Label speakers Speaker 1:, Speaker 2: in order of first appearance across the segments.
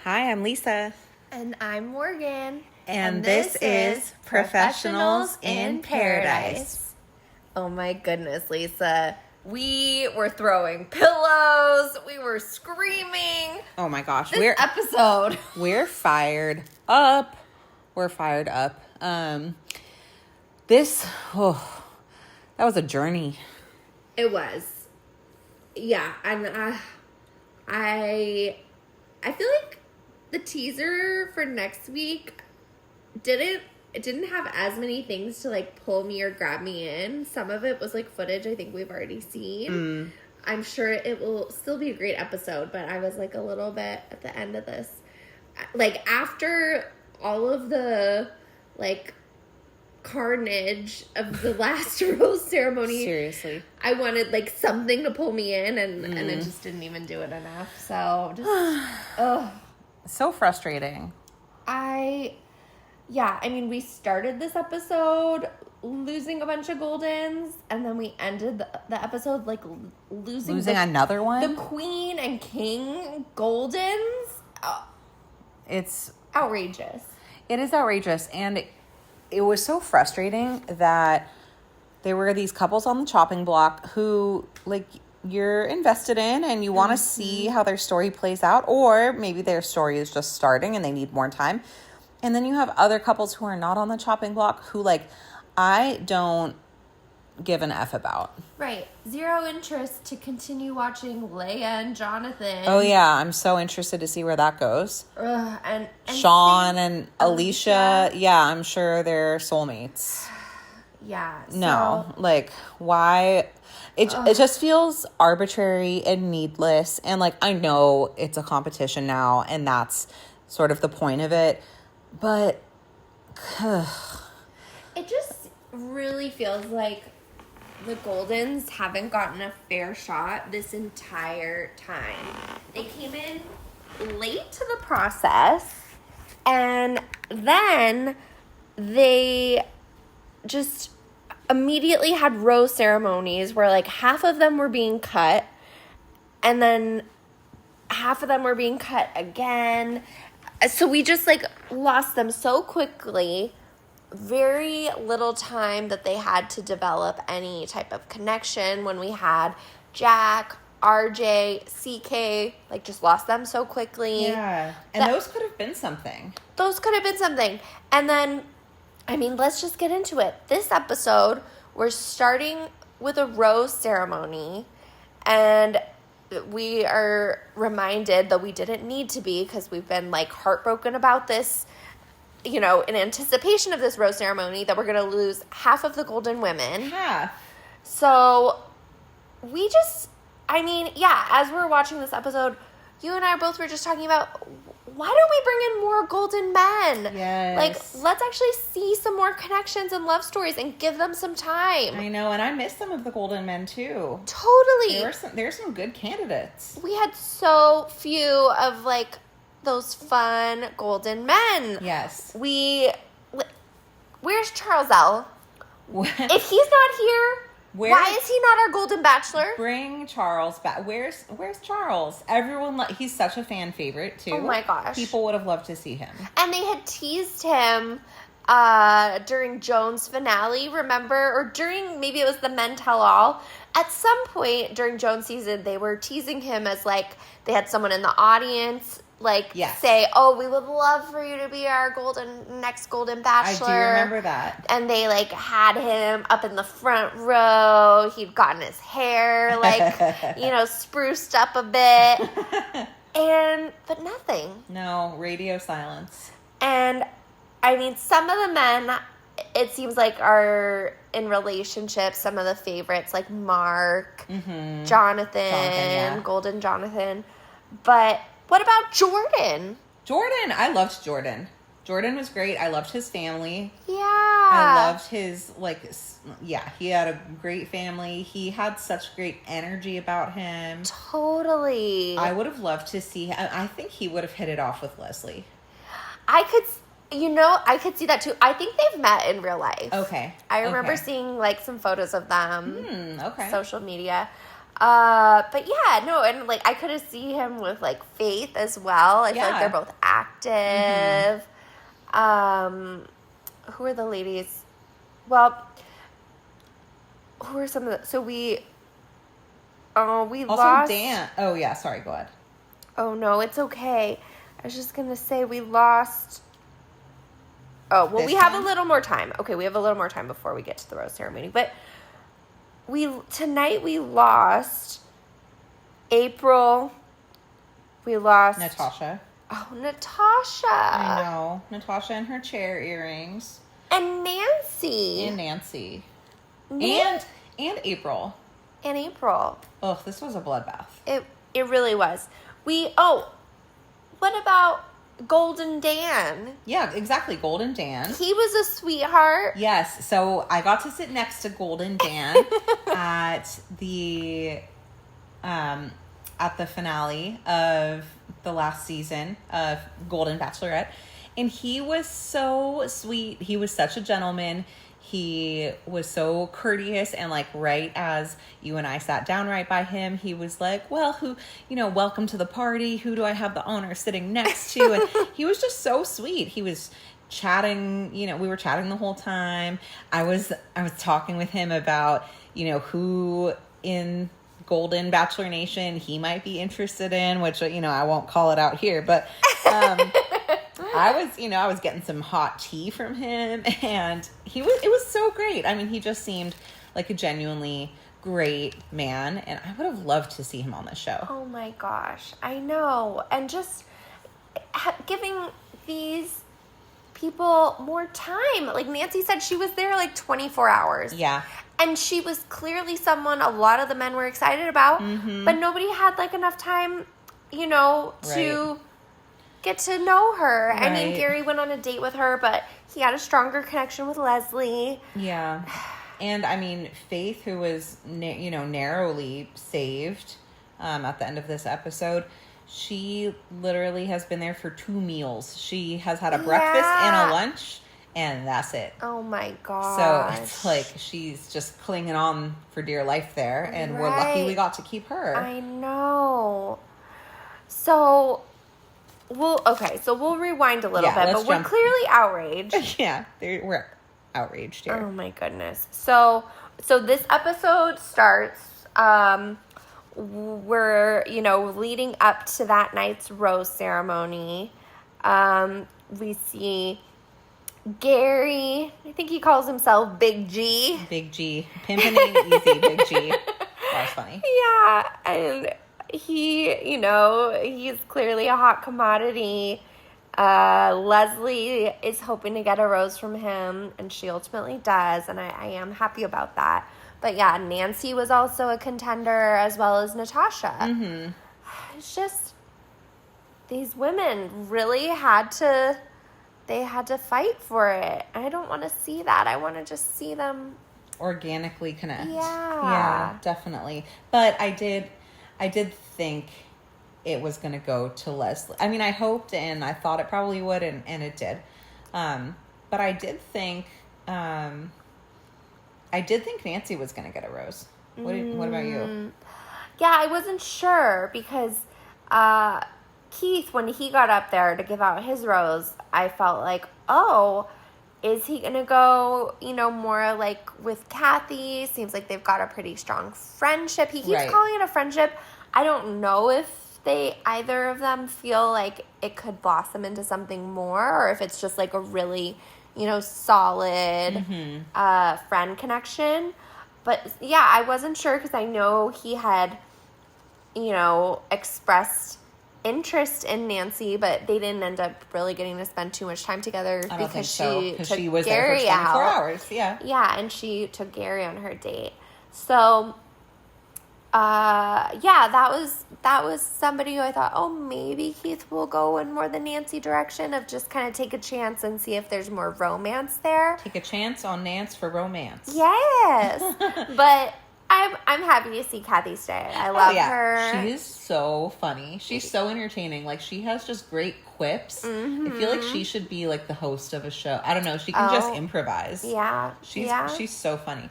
Speaker 1: Hi, I'm Lisa.
Speaker 2: And I'm Morgan.
Speaker 1: And this is Professionals in Paradise.
Speaker 2: Oh my goodness, Lisa. We were throwing pillows. We were screaming.
Speaker 1: Oh my gosh.
Speaker 2: This episode.
Speaker 1: We're fired up. We're fired up. That was a journey.
Speaker 2: It was. Yeah. And I feel like the teaser for next week didn't have as many things to like pull me or grab me in. Some of it was like footage I think we've already seen. I'm sure it will still be a great episode, but I was like a little bit at the end of this, like after all of the like carnage of the last rose ceremony.
Speaker 1: Seriously,
Speaker 2: I wanted like something to pull me in, and it just didn't even do it enough. So just
Speaker 1: so frustrating.
Speaker 2: I mean, we started this episode losing a bunch of Goldens, and then we ended the episode like losing
Speaker 1: another one.
Speaker 2: The Queen and King Goldens.
Speaker 1: It's
Speaker 2: outrageous.
Speaker 1: It is outrageous, and it was so frustrating that there were these couples on the chopping block who, like, you're invested in and you want to see how their story plays out, or maybe their story is just starting and they need more time. And then you have other couples who are not on the chopping block who, like, I don't give an F about.
Speaker 2: Right. Zero interest to continue watching Leia and Jonathan.
Speaker 1: Oh, yeah. I'm so interested to see where that goes.
Speaker 2: And
Speaker 1: Sean and Alicia. Yeah, I'm sure they're soulmates.
Speaker 2: Yeah.
Speaker 1: No, like, why? It just feels arbitrary and needless. And, like, I know it's a competition now, and that's sort of the point of it. But
Speaker 2: it just really feels like the Goldens haven't gotten a fair shot this entire time. They came in late to the process, and then they just immediately had rose ceremonies where like half of them were being cut, and then half of them were being cut again. So we just like lost them so quickly. Very little time that they had to develop any type of connection. When we had Jack, RJ, CK, like just lost them so quickly.
Speaker 1: Yeah. And those could have been something.
Speaker 2: And then, I mean, let's just get into it. This episode, we're starting with a rose ceremony, and we are reminded, though we didn't need to be because we've been like heartbroken about this, you know, in anticipation of this rose ceremony, that we're going to lose half of the Golden women.
Speaker 1: Half.
Speaker 2: So we just, I mean, yeah, as we were watching this episode, you and I both were just talking about, why don't we bring in more Golden men?
Speaker 1: Yes.
Speaker 2: Like, let's actually see some more connections and love stories and give them some time.
Speaker 1: I know, and I miss some of the Golden men too.
Speaker 2: Totally.
Speaker 1: There's some good candidates.
Speaker 2: We had so few of, like, those fun Golden men.
Speaker 1: Yes.
Speaker 2: Where's Charles L? If he's not here, why is he not our Golden Bachelor?
Speaker 1: Bring Charles back. Where's Charles? Everyone, he's such a fan favorite too.
Speaker 2: Oh my gosh.
Speaker 1: People would have loved to see him.
Speaker 2: And they had teased him during Joan's finale, remember? Or during, maybe it was the Men Tell All. At some point during Joan's season, they were teasing him as, like, they had someone in the audience, like, say, oh, we would love for you to be our next Golden Bachelor.
Speaker 1: I do remember that.
Speaker 2: And they, like, had him up in the front row. He'd gotten his hair, like, you know, spruced up a bit. But nothing.
Speaker 1: No, radio silence.
Speaker 2: And, I mean, some of the men, it seems like, are in relationships. Some of the favorites, like Mark, Jonathan, Golden Jonathan. But what about Jordan?
Speaker 1: I loved Jordan. Jordan was great. I loved his family.
Speaker 2: Yeah.
Speaker 1: I loved his, he had a great family. He had such great energy about him.
Speaker 2: Totally.
Speaker 1: I would have loved to see him. I think he would have hit it off with Leslie.
Speaker 2: I could see that too. I think they've met in real life.
Speaker 1: Okay.
Speaker 2: I remember seeing, like, some photos of them.
Speaker 1: Okay.
Speaker 2: Social media. But yeah, no, and like I could have seen him with like Faith as well. I feel like they're both active. Who are the ladies? Well, who are some of the? So we
Speaker 1: Also,
Speaker 2: lost.
Speaker 1: Dan. Oh yeah, sorry. Go ahead.
Speaker 2: Oh no, it's okay. I was just gonna say we lost. Oh well,
Speaker 1: This
Speaker 2: we have
Speaker 1: time?
Speaker 2: a little more time. Okay, we have a little more time before we get to the rose ceremony. But tonight we lost April. We lost
Speaker 1: Natasha.
Speaker 2: Oh, Natasha.
Speaker 1: I know. Natasha and her chair earrings.
Speaker 2: And Nancy.
Speaker 1: And Nancy. And April.
Speaker 2: And April.
Speaker 1: Ugh, this was a bloodbath.
Speaker 2: It really was. What about Golden Dan?
Speaker 1: Yeah, exactly. Golden Dan.
Speaker 2: He was a sweetheart.
Speaker 1: Yes. So I got to sit next to Golden Dan at the finale of the last season of Golden Bachelorette. And he was so sweet. He was such a gentleman. He was so courteous, and like right as you and I sat down right by him, he was like, well, welcome to the party. Who do I have the honor of sitting next to? And he was just so sweet. He was chatting, we were chatting the whole time. I was talking with him about, who in Golden Bachelor Nation he might be interested in, which, I won't call it out here, but, I was getting some hot tea from him, and it was so great. I mean, he just seemed like a genuinely great man, and I would have loved to see him on this show.
Speaker 2: Oh my gosh, I know. And just giving these people more time. Like Nancy said, she was there like 24 hours.
Speaker 1: Yeah.
Speaker 2: And she was clearly someone a lot of the men were excited about, but nobody had like enough time, to get to know her. Right. I mean, Gary went on a date with her, but he had a stronger connection with Leslie.
Speaker 1: Yeah. And I mean, Faith, who was, narrowly saved at the end of this episode, she literally has been there for 2 meals. She has had a breakfast and a lunch, and that's it.
Speaker 2: Oh my gosh.
Speaker 1: So it's like she's just clinging on for dear life there, and we're lucky we got to keep her.
Speaker 2: I know. So we'll rewind a little bit, but we're clearly outraged.
Speaker 1: Yeah, we're outraged here.
Speaker 2: Oh my goodness. So this episode starts, we're, leading up to that night's rose ceremony. We see Gary, I think he calls himself Big G.
Speaker 1: Big G. Pimpin' ain't easy, Big G. That's funny.
Speaker 2: Yeah, and he, he's clearly a hot commodity. Leslie is hoping to get a rose from him, and she ultimately does, and I am happy about that. But yeah, Nancy was also a contender, as well as Natasha. Mm-hmm. It's just, these women really had to fight for it. I don't want to see that. I want to just see them
Speaker 1: organically connect.
Speaker 2: Yeah,
Speaker 1: definitely. But I did think it was going to go to Leslie. I mean, I hoped and I thought it probably would, and it did. But I did think Nancy was going to get a rose. What about you?
Speaker 2: Yeah, I wasn't sure because Keith, when he got up there to give out his rose, I felt like, oh, is he going to go, more like with Kathy? Seems like they've got a pretty strong friendship. He keeps calling it a friendship. I don't know if either of them feel like it could blossom into something more, or if it's just like a really, solid friend connection. But yeah, I wasn't sure because I know he had, expressed interest in Nancy, but they didn't end up really getting to spend too much time together because she was Gary
Speaker 1: there for 24
Speaker 2: out.
Speaker 1: hours. Yeah.
Speaker 2: Yeah, and she took Gary on her date. So that was somebody who I thought, oh, maybe Keith will go in more the Nancy direction of just kind of take a chance and see if there's more romance there.
Speaker 1: Take a chance on Nance for romance.
Speaker 2: Yes. But I'm happy to see Kathy stay. I love her.
Speaker 1: She is so funny. She's so entertaining. Like, she has just great quips. I feel like she should be like the host of a show. I don't know. She can just improvise.
Speaker 2: Yeah.
Speaker 1: She's so funny.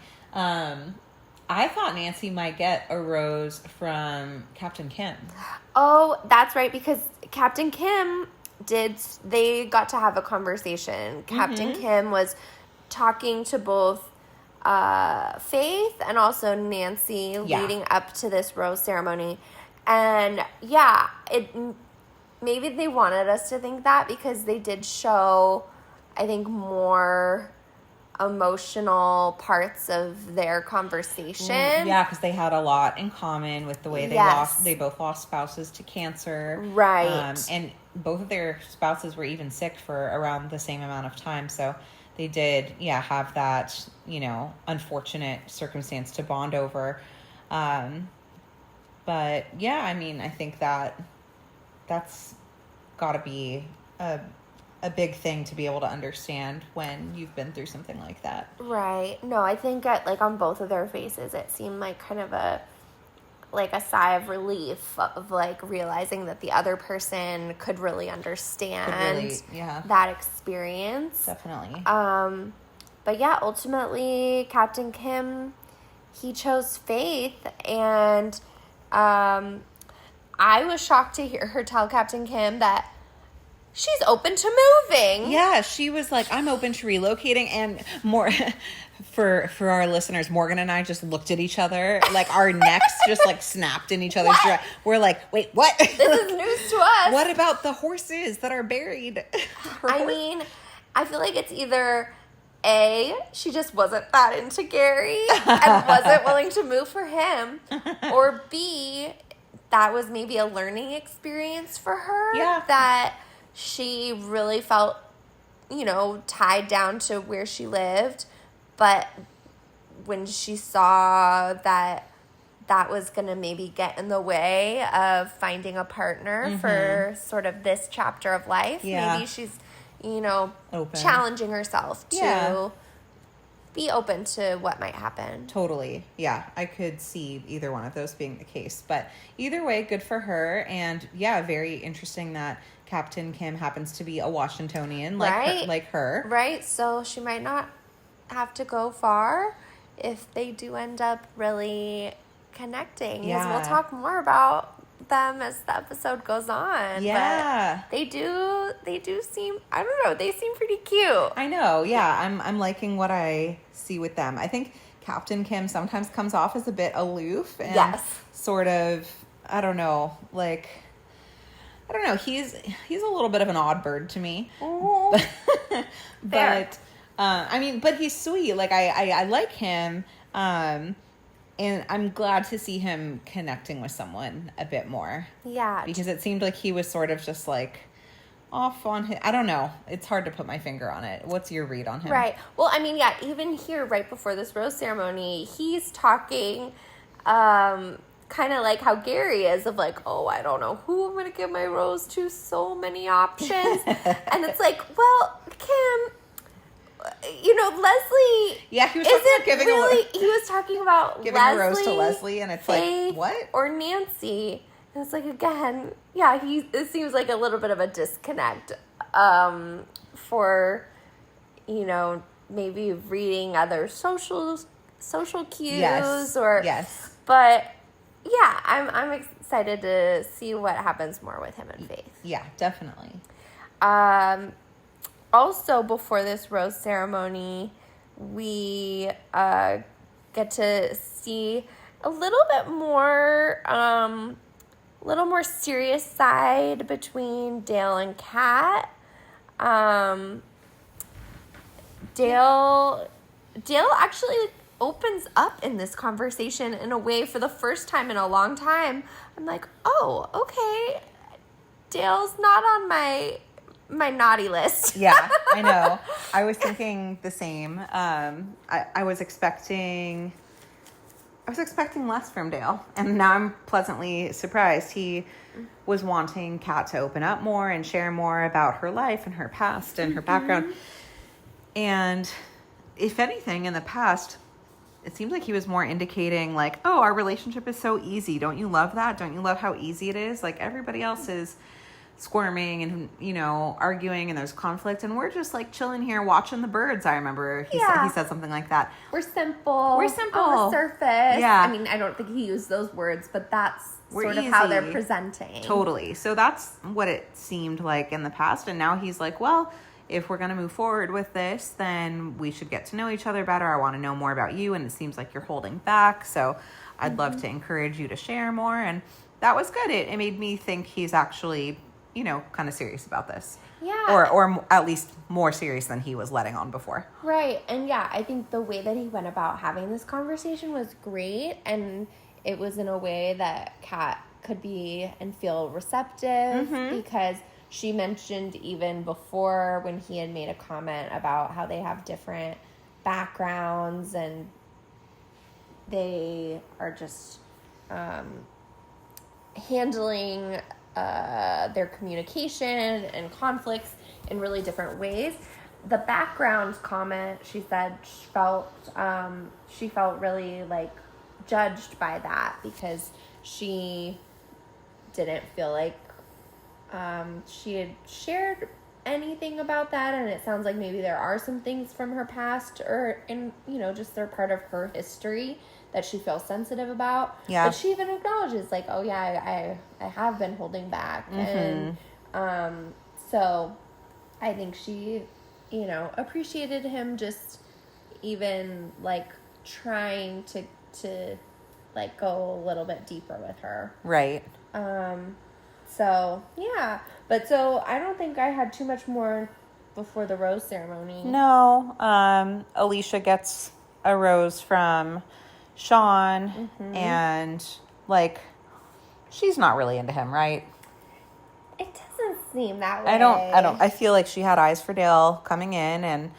Speaker 1: I thought Nancy might get a rose from Captain Kim.
Speaker 2: Oh, that's right, because Captain Kim they got to have a conversation. Captain Kim was talking to both Faith and also Nancy leading up to this rose ceremony. And yeah, maybe they wanted us to think that because they did show, I think, more emotional parts of their conversation.
Speaker 1: Yeah, because they had a lot in common with the way they both lost spouses to cancer.
Speaker 2: Right.
Speaker 1: And both of their spouses were even sick for around the same amount of time. So they did, have that, unfortunate circumstance to bond over. But yeah, I mean, I think that's got to be a big thing to be able to understand when you've been through something like that.
Speaker 2: Right. No, I think on both of their faces, it seemed like kind of a sigh of relief of realizing that the other person could really understand that experience.
Speaker 1: Definitely.
Speaker 2: But yeah, ultimately Captain Kim, he chose Faith, and I was shocked to hear her tell Captain Kim that she's open to moving.
Speaker 1: Yeah, she was like, I'm open to relocating. And more for our listeners, Morgan and I just looked at each other, our necks just snapped in each other's direction. We're like, wait, what?
Speaker 2: This is news to us.
Speaker 1: What about the horses that are buried?
Speaker 2: I mean, I feel like it's either A, she just wasn't that into Gary and wasn't willing to move for him, or B, that was maybe a learning experience for her.
Speaker 1: Yeah. That
Speaker 2: she really felt, tied down to where she lived. But when she saw that was going to maybe get in the way of finding a partner for sort of this chapter of life, maybe she's, open. Challenging herself to be open to what might happen.
Speaker 1: Totally. Yeah, I could see either one of those being the case. But either way, good for her. And yeah, very interesting that Captain Kim happens to be a Washingtonian like her.
Speaker 2: Right. So she might not have to go far if they do end up really connecting.
Speaker 1: Yeah.
Speaker 2: Because we'll talk more about them as the episode goes on.
Speaker 1: Yeah.
Speaker 2: But they do seem, I don't know, they seem pretty cute.
Speaker 1: I know. Yeah. I'm liking what I see with them. I think Captain Kim sometimes comes off as a bit aloof and sort of, I don't know, he's a little bit of an odd bird to me. But but he's sweet. I like him. And I'm glad to see him connecting with someone a bit more.
Speaker 2: Yeah.
Speaker 1: Because it seemed like he was sort of just off on his, I don't know. It's hard to put my finger on it. What's your read on him?
Speaker 2: Right. Well, I mean, yeah, even here right before this rose ceremony, he's talking kind of like how Gary is of oh, I don't know who I'm going to give my rose to, so many options. And it's well, Kim, Leslie.
Speaker 1: Yeah, he was talking about giving
Speaker 2: he was talking about
Speaker 1: giving
Speaker 2: Leslie,
Speaker 1: a rose to Leslie, and it's
Speaker 2: Faith,
Speaker 1: what?
Speaker 2: Or Nancy. And it's again, yeah, it seems like a little bit of a disconnect for, maybe reading other social cues but yeah, I'm excited to see what happens more with him and Faith.
Speaker 1: Yeah, definitely.
Speaker 2: Also, before this rose ceremony, we get to see a little bit more, serious side between Dale and Kat. Dale actually opens up in this conversation in a way for the first time in a long time. I'm oh, okay. Dale's not on my naughty list.
Speaker 1: Yeah, I know. I was thinking the same. I was expecting less from Dale, and now I'm pleasantly surprised. He was wanting Kat to open up more and share more about her life and her past and her background. And if anything, in the past, it seemed like he was more indicating oh, our relationship is so easy. Don't you love that? Don't you love how easy it is? Everybody else is squirming and, you know, arguing, and there's conflict, and we're just like chilling here watching the birds. I remember he said something like that.
Speaker 2: We're simple
Speaker 1: on
Speaker 2: the surface.
Speaker 1: Yeah.
Speaker 2: I mean, I don't think he used those words, but that's
Speaker 1: We're
Speaker 2: sort of
Speaker 1: easy.
Speaker 2: how they're presenting.
Speaker 1: Totally. So that's what it seemed like in the past, and now he's like, well, if we're going to move forward with this, then we should get to know each other better. I want to know more about you, and it seems like you're holding back, so I'd love to encourage you to share more. And that was good. It made me think he's actually, you know, kind of serious about this.
Speaker 2: Yeah.
Speaker 1: Or at least more serious than he was letting on before.
Speaker 2: Right. And yeah, I think the way that he went about having this conversation was great. And it was in a way that Kat could be and feel receptive, because she mentioned even before, when he had made a comment about how they have different backgrounds and they are just handling their communication and conflicts in really different ways. The background comment, she said, she felt really like judged by that, because she didn't feel like she had shared anything about that, and it sounds like maybe there are some things from her past or in, you know, just they're part of her history that she feels sensitive about.
Speaker 1: Yeah.
Speaker 2: But she even acknowledges like, oh yeah, I have been holding back. And so I think she, you know, appreciated him just even like trying to like go a little bit deeper with her.
Speaker 1: Right.
Speaker 2: So yeah, but so I don't think I had too much more before the rose ceremony.
Speaker 1: No. Alicia gets a rose from Sean, and like, she's not really into him, right?
Speaker 2: It doesn't seem that way.
Speaker 1: I feel like she had eyes for Dale coming in, and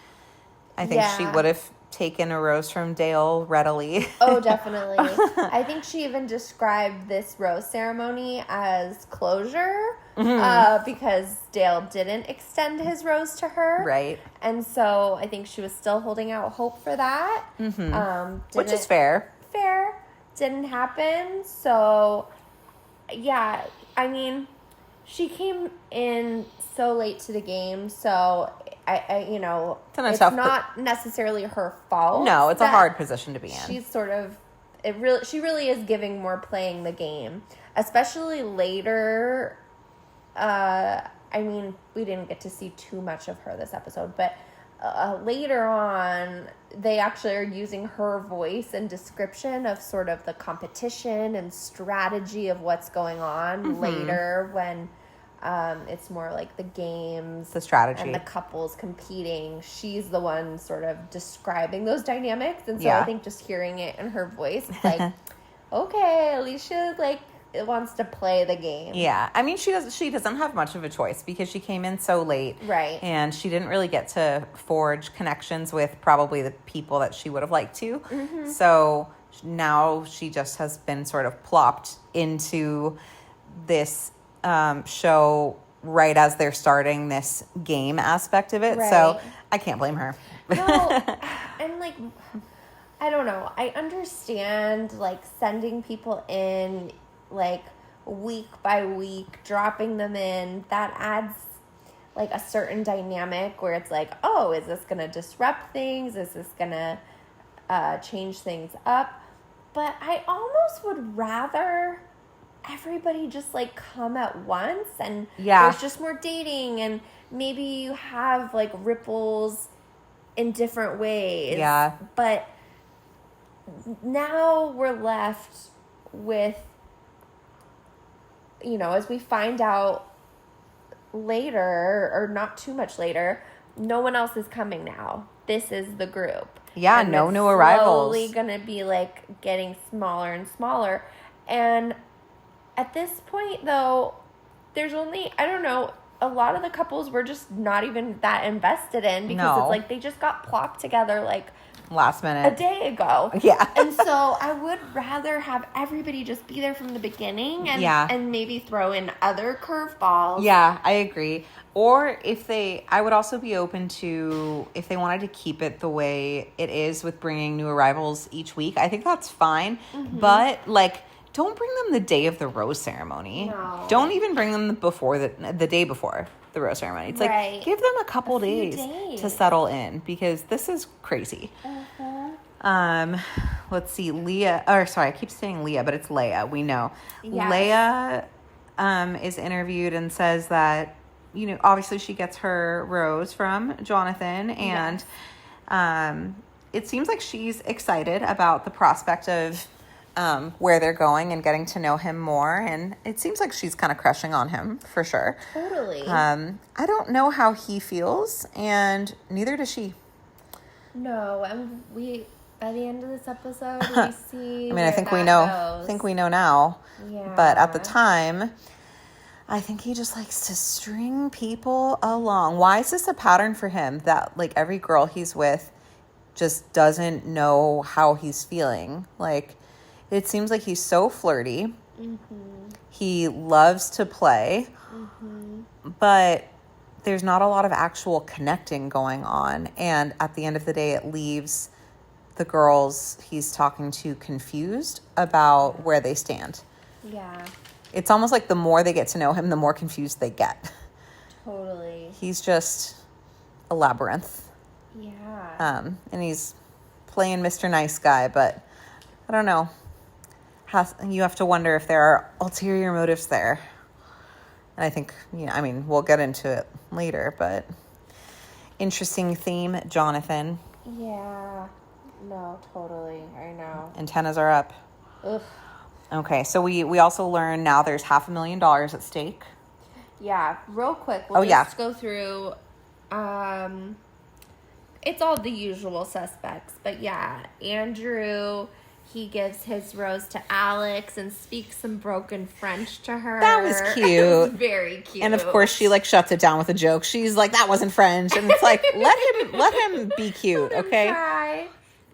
Speaker 1: I think she would have taken a rose from Dale readily.
Speaker 2: Oh, definitely. I think she even described this rose ceremony as closure, because Dale didn't extend his rose to her.
Speaker 1: Right.
Speaker 2: And so I think she was still holding out hope for that.
Speaker 1: Which is fair.
Speaker 2: Fair. Didn't happen. So, yeah, I mean, she came in so late to the game, so I you know, it's not necessarily her fault.
Speaker 1: No, it's a hard position to be in.
Speaker 2: She's sort of, she really is giving more playing the game, especially later. I mean, we didn't get to see too much of her this episode, but later on, they actually are using her voice and description of sort of the competition and strategy of what's going on later, when it's more like the games,
Speaker 1: the strategy,
Speaker 2: and the couples competing. She's the one sort of describing those dynamics, and so I think just hearing it in her voice, it's like, okay, Alicia like wants to play the game.
Speaker 1: Yeah, I mean, she doesn't have much of a choice, because she came in so late,
Speaker 2: right? And
Speaker 1: she didn't really get to forge connections with probably the people that she would have liked to. So now she just has been sort of plopped into this show right as they're starting this game aspect of it. Right. So I can't blame her.
Speaker 2: No, and like, I don't know. I understand like sending people in like week by week, dropping them in. That adds like a certain dynamic where it's like, oh, is this going to disrupt things? Is this going to change things up? But I almost would rather everybody just like come at once, and there's just more dating, and maybe you have like ripples in different ways. Yeah. But now we're left with, you know, as we find out later, or not too much later, no one else is coming now. This is the group. Yeah, and no new arrivals. Slowly gonna be like getting smaller and smaller. And at this point, though, there's only, I don't know, a lot of the couples we're just not even that invested in, because it's like they just got plopped together like
Speaker 1: last minute,
Speaker 2: a day ago. Yeah. And so I would rather have everybody just be there from the beginning, and maybe throw in other curveballs. Yeah, I agree. Or I would also be open to, if they wanted to keep it the way it is with bringing new arrivals each week, I think that's fine. But like,
Speaker 1: don't bring them the day of the rose ceremony.
Speaker 2: No.
Speaker 1: Don't even bring them before the day before the rose ceremony. It's
Speaker 2: Right.
Speaker 1: like, give them a couple
Speaker 2: few
Speaker 1: days to settle in, because this is crazy. Let's see, I keep saying Leah, but it's Leia. We know.
Speaker 2: Yes.
Speaker 1: Leia is interviewed and says that, obviously she gets her rose from Jonathan, and it seems like she's excited about the prospect of where they're going and getting to know him more, and it seems like she's kind of crushing on him for sure.
Speaker 2: Totally.
Speaker 1: I don't know how he feels, and neither does she.
Speaker 2: No, and by the end of this episode, we see.
Speaker 1: I think we know.
Speaker 2: Goes.
Speaker 1: I think we know now.
Speaker 2: Yeah.
Speaker 1: But at the time, I think he just likes to string people along. Why is this a pattern for him that like every girl he's with just doesn't know how he's feeling? Like, it seems like he's so flirty. He loves to play, but there's not a lot of actual connecting going on. And at the end of the day, it leaves the girls he's talking to confused about where they stand.
Speaker 2: Yeah.
Speaker 1: It's almost like the more they get to know him, the more confused they get.
Speaker 2: Totally.
Speaker 1: He's just a labyrinth.
Speaker 2: Yeah.
Speaker 1: And he's playing Mr. Nice Guy, but I don't know. You have to wonder if there are ulterior motives there. And I think, we'll get into it later, but interesting theme, Jonathan.
Speaker 2: Yeah. No, totally. I know.
Speaker 1: Antennas are up.
Speaker 2: Ugh.
Speaker 1: Okay, so we also learn now there's $500,000 at stake.
Speaker 2: Yeah, real quick. We'll just go through. It's all the usual suspects, but yeah, Andrew, he gives his rose to Alex and speaks some broken French to her.
Speaker 1: That was cute.
Speaker 2: It was very cute.
Speaker 1: And of course, she shuts it down with a joke. She's like, "That wasn't French," and it's like, let him be cute, okay?
Speaker 2: Try.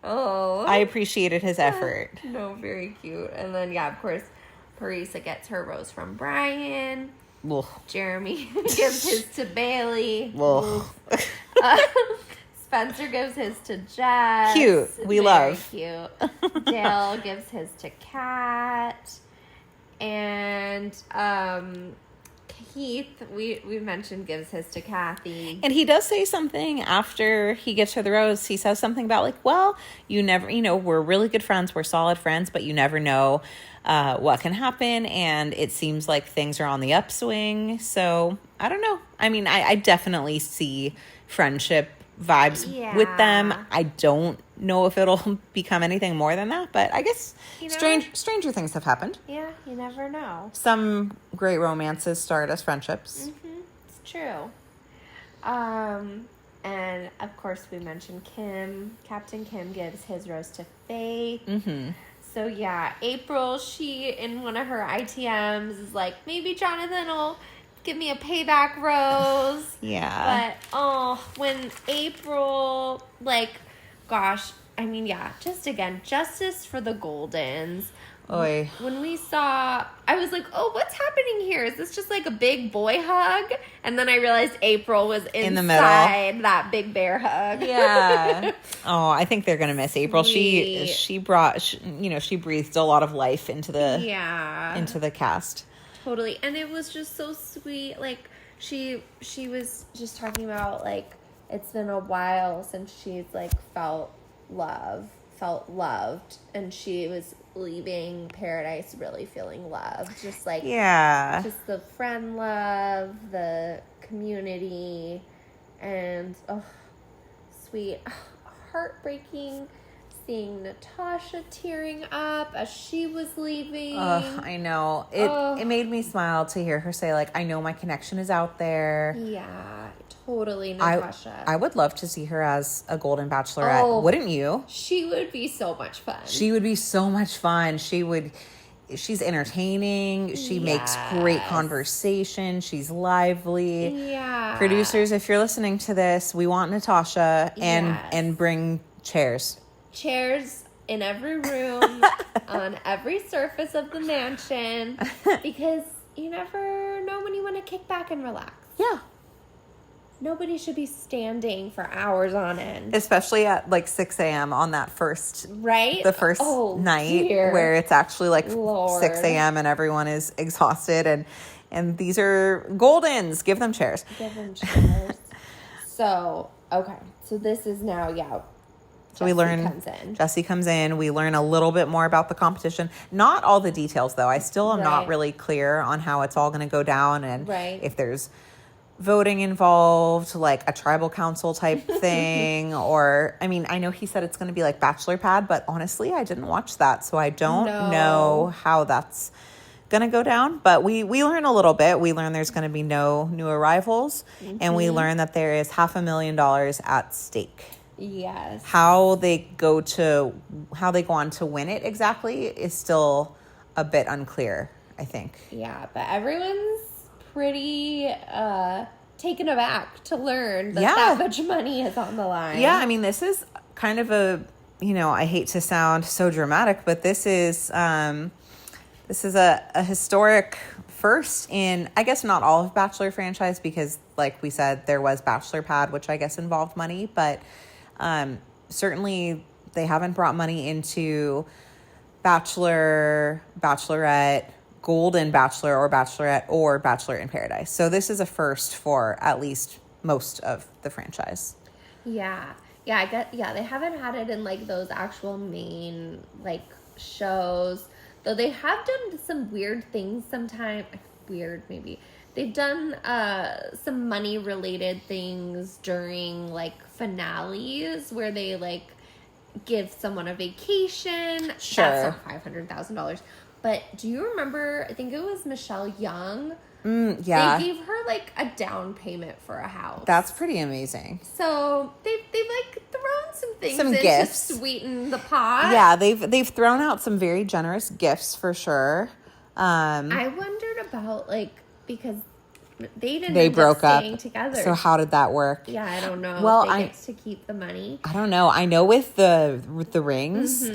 Speaker 2: Oh,
Speaker 1: I appreciated his effort.
Speaker 2: No, very cute. And then of course, Parisa gets her rose from Brian.
Speaker 1: Ugh.
Speaker 2: Jeremy gives his to Bailey. Spencer gives his to Jess.
Speaker 1: Cute. We love.
Speaker 2: Cute. Dale gives his to Kat. And Keith, we mentioned, gives his to Kathy.
Speaker 1: And he does say something after he gets her the rose. He says something about like, well, you never, we're really good friends. We're solid friends, but you never know what can happen. And it seems like things are on the upswing. So I don't know. I definitely see friendship vibes with them. I don't know if it'll become anything more than that, but I guess stranger things have happened.
Speaker 2: Yeah, you never know.
Speaker 1: Some great romances start as friendships.
Speaker 2: It's true. And of course we mentioned Kim. Captain Kim gives his rose to Faith. So yeah, April, she in one of her ITMs is like, maybe Jonathan will give me a payback rose.
Speaker 1: Yeah.
Speaker 2: But, when April, just again, justice for the Goldens.
Speaker 1: Oy.
Speaker 2: When we saw, I was like, oh, what's happening here? Is this just like a big boy hug? And then I realized April was in the middle. That big bear hug.
Speaker 1: Yeah. Oh, I think they're going to miss April. She brought, she breathed a lot of life into the cast.
Speaker 2: Totally. And it was just so sweet. Like, she was just talking about, like, it's been a while since she's, like, felt loved. And she was leaving Paradise really feeling loved. Just, like, just the friend love, the community, and, sweet. Heartbreaking. Seeing Natasha tearing up as she was leaving.
Speaker 1: I know. It made me smile to hear her say, like, I know my connection is out there.
Speaker 2: Yeah, totally, Natasha.
Speaker 1: I would love to see her as a Golden Bachelorette. Wouldn't you?
Speaker 2: She would be so much fun.
Speaker 1: She would be so much fun. She's entertaining. She makes great conversation. She's lively.
Speaker 2: Yeah.
Speaker 1: Producers, if you're listening to this, we want Natasha and bring chairs.
Speaker 2: Chairs in every room, on every surface of the mansion, because you never know when you want to kick back and relax.
Speaker 1: Yeah.
Speaker 2: nobody should be standing for hours on end.
Speaker 1: Especially at like 6 a.m. on that first,
Speaker 2: Right?
Speaker 1: the first night
Speaker 2: dear
Speaker 1: where it's actually like
Speaker 2: Lord.
Speaker 1: 6 a.m. and everyone is exhausted. And these are Goldens. Give them chairs.
Speaker 2: Give them chairs. So, okay. So this is now,
Speaker 1: So we learn Jesse comes in. We learn a little bit more about the competition. Not all the details, though. I still am not really clear on how it's all going to go down and if there's voting involved, like a tribal council type thing, or I mean, I know he said it's going to be like Bachelor Pad, but honestly, I didn't watch that, so I don't know how that's going to go down. But we learn a little bit. We learn there's going to be no new arrivals, and we learn that there is $500,000 at stake.
Speaker 2: Yes.
Speaker 1: How they go on to win it exactly is still a bit unclear, I think.
Speaker 2: Yeah, but everyone's pretty taken aback to learn that much money is on the line.
Speaker 1: Yeah, I mean, this is kind of a, I hate to sound so dramatic, but this is a historic first in, I guess, not all of Bachelor franchise, because like we said, there was Bachelor Pad, which I guess involved money, but certainly they haven't brought money into Bachelor, Bachelorette, Golden Bachelor, or Bachelorette, or Bachelor in Paradise. So this is a first for at least most of the franchise.
Speaker 2: Yeah. They haven't had it in like those actual main like shows, though they have done some weird things sometimes. Weird, maybe. They've done some money related things during like finales where they like give someone a vacation.
Speaker 1: Sure.
Speaker 2: That's not $500,000. But do you remember, I think it was Michelle Young.
Speaker 1: Yeah.
Speaker 2: They gave her like a down payment for a house.
Speaker 1: That's pretty amazing.
Speaker 2: So they've like thrown some things
Speaker 1: some
Speaker 2: in
Speaker 1: gifts
Speaker 2: to sweeten the pot.
Speaker 1: Yeah, they've thrown out some very generous gifts for sure.
Speaker 2: I wondered about like, because they
Speaker 1: broke up
Speaker 2: together.
Speaker 1: So how did that work?
Speaker 2: Yeah, I don't know.
Speaker 1: Well,
Speaker 2: if they get to keep the money.
Speaker 1: I don't know. I know with the rings,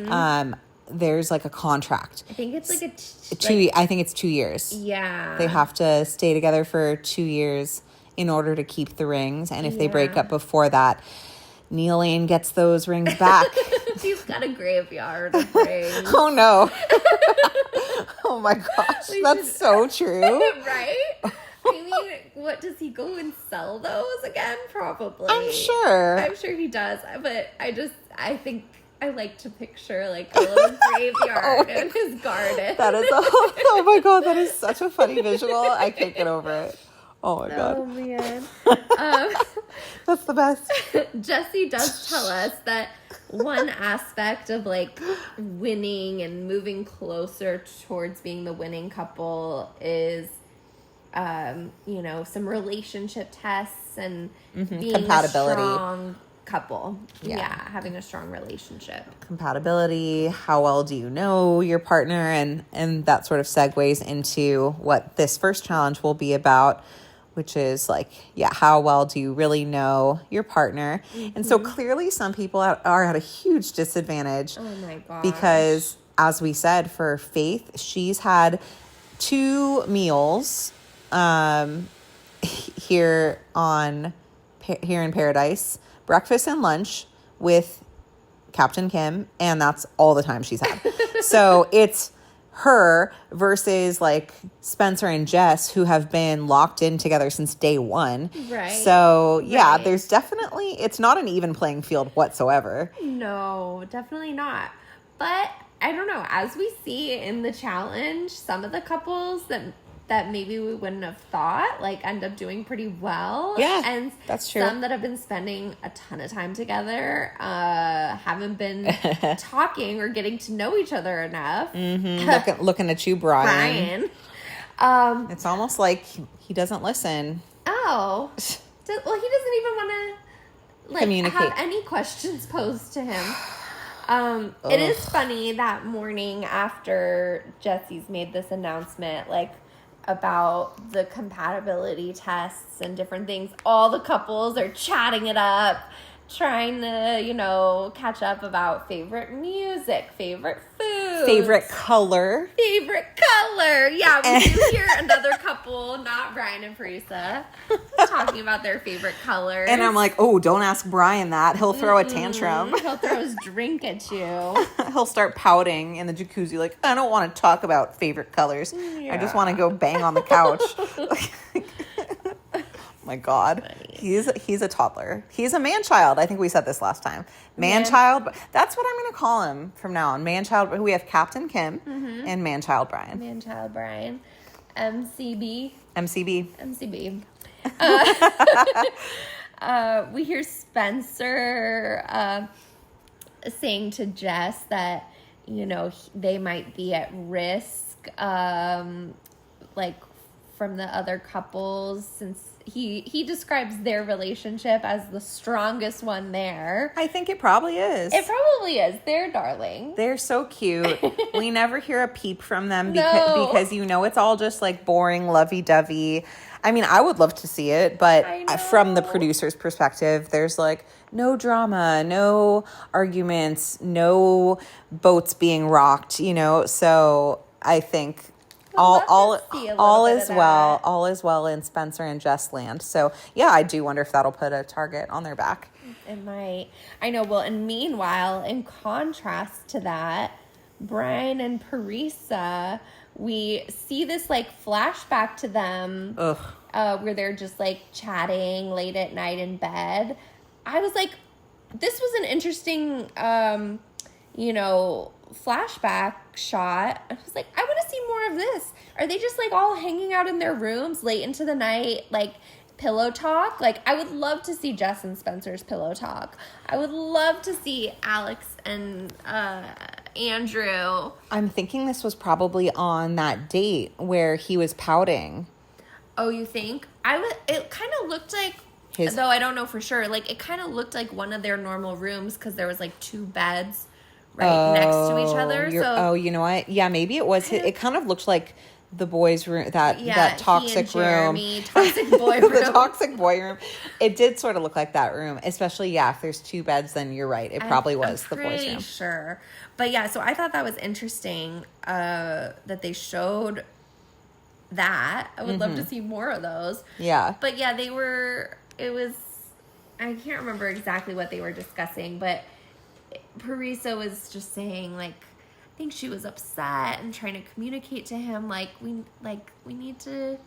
Speaker 1: there's like a contract.
Speaker 2: I think it's like
Speaker 1: I think it's 2 years.
Speaker 2: Yeah,
Speaker 1: they have to stay together for 2 years in order to keep the rings, and if they break up before that, Neil gets those rings back.
Speaker 2: She's got a graveyard of rings.
Speaker 1: Oh no! Oh my gosh, that's so true.
Speaker 2: Right? I mean, what, does he go and sell those again? Probably.
Speaker 1: I'm sure
Speaker 2: he does. But I think I like to picture like a little graveyard in his garden.
Speaker 1: That is oh my god, that is such a funny visual. I can't get over it. Oh my god.
Speaker 2: Oh man.
Speaker 1: That's the best.
Speaker 2: Jesse does tell us that one aspect of like winning and moving closer towards being the winning couple is some relationship tests and being
Speaker 1: compatibility.
Speaker 2: A strong couple. Yeah, having a strong relationship.
Speaker 1: Compatibility, how well do you know your partner, and that sort of segues into what this first challenge will be about, which is like, how well do you really know your partner? And so clearly some people are at a huge disadvantage.
Speaker 2: Oh my gosh.
Speaker 1: Because as we said, for Faith, she's had 2 meals here in Paradise, breakfast and lunch with Captain Kim, and that's all the time she's had. So it's her versus like Spencer and Jess, who have been locked in together since day one.
Speaker 2: Right.
Speaker 1: So there's definitely, it's not an even playing field whatsoever.
Speaker 2: No, definitely not. But I don't know, as we see in the challenge, some of the couples that maybe we wouldn't have thought like end up doing pretty well.
Speaker 1: Yeah,
Speaker 2: and
Speaker 1: that's true.
Speaker 2: Some that have been spending a ton of time together haven't been talking or getting to know each other enough.
Speaker 1: Looking at you, Brian. It's almost like he doesn't listen.
Speaker 2: Oh, well, he doesn't even want to
Speaker 1: communicate,
Speaker 2: have any questions posed to him. It is funny that morning after Jesse's made this announcement, like, about the compatibility tests and different things, all the couples are chatting it up, trying to, catch up about favorite music, favorite food.
Speaker 1: Favorite color.
Speaker 2: Favorite color. Yeah, we do hear another couple, not Brian and Parisa, talking about their favorite colors.
Speaker 1: And I'm like, oh, don't ask Brian that. He'll throw a tantrum.
Speaker 2: He'll throw his drink at you.
Speaker 1: He'll start pouting in the jacuzzi like, I don't want to talk about favorite colors.
Speaker 2: Yeah.
Speaker 1: I just want to go bang on the couch. My God,
Speaker 2: Funny.
Speaker 1: he's a toddler. He's a man-child. I think we said this last time. Man-child. That's what I'm going to call him from now on. Man-child. We have Captain Kim and Man-child Brian.
Speaker 2: Man-child Brian. MCB.
Speaker 1: MCB.
Speaker 2: We hear Spencer saying to Jess that, they might be at risk, like from the other couples, since he describes their relationship as the strongest one there.
Speaker 1: I think it probably is.
Speaker 2: It probably is. They're darling.
Speaker 1: They're so cute. We never hear a peep from them
Speaker 2: No.
Speaker 1: because it's all just like boring, lovey-dovey. I mean, I would love to see it, but from the producer's perspective, there's like no drama, no arguments, no boats being rocked, so I think all is well in Spencer and Jess land. So yeah, I do wonder if that'll put a target on their back.
Speaker 2: It might. I know. Well, and meanwhile, in contrast to that, Brian and Parisa, we see this like flashback to them where they're just like chatting late at night in bed. I was like, this was an interesting, flashback shot. I was like, I want to see more of this. Are they just like all hanging out in their rooms late into the night, like pillow talk? Like, I would love to see Jess and Spencer's pillow talk. I would love to see Alex and Andrew.
Speaker 1: I'm thinking this was probably on that date where he was pouting.
Speaker 2: Oh, you think? It kind of looked like, though I don't know for sure, like it kind of looked like one of their normal rooms because there was like two beds next to each other. So
Speaker 1: you know what? Yeah, maybe it was. It kind of looked like the boys' room, that toxic room,
Speaker 2: toxic boy room,
Speaker 1: the toxic boy room. It did sort of look like that room, especially if there's two beds. Then you're right. It probably was the boys' room.
Speaker 2: Sure, but yeah. So I thought that was interesting that they showed that. I would love to see more of those.
Speaker 1: Yeah,
Speaker 2: but yeah, they were. It was. I can't remember exactly what they were discussing, but Parisa was just saying like, I think she was upset and trying to communicate to him like we need to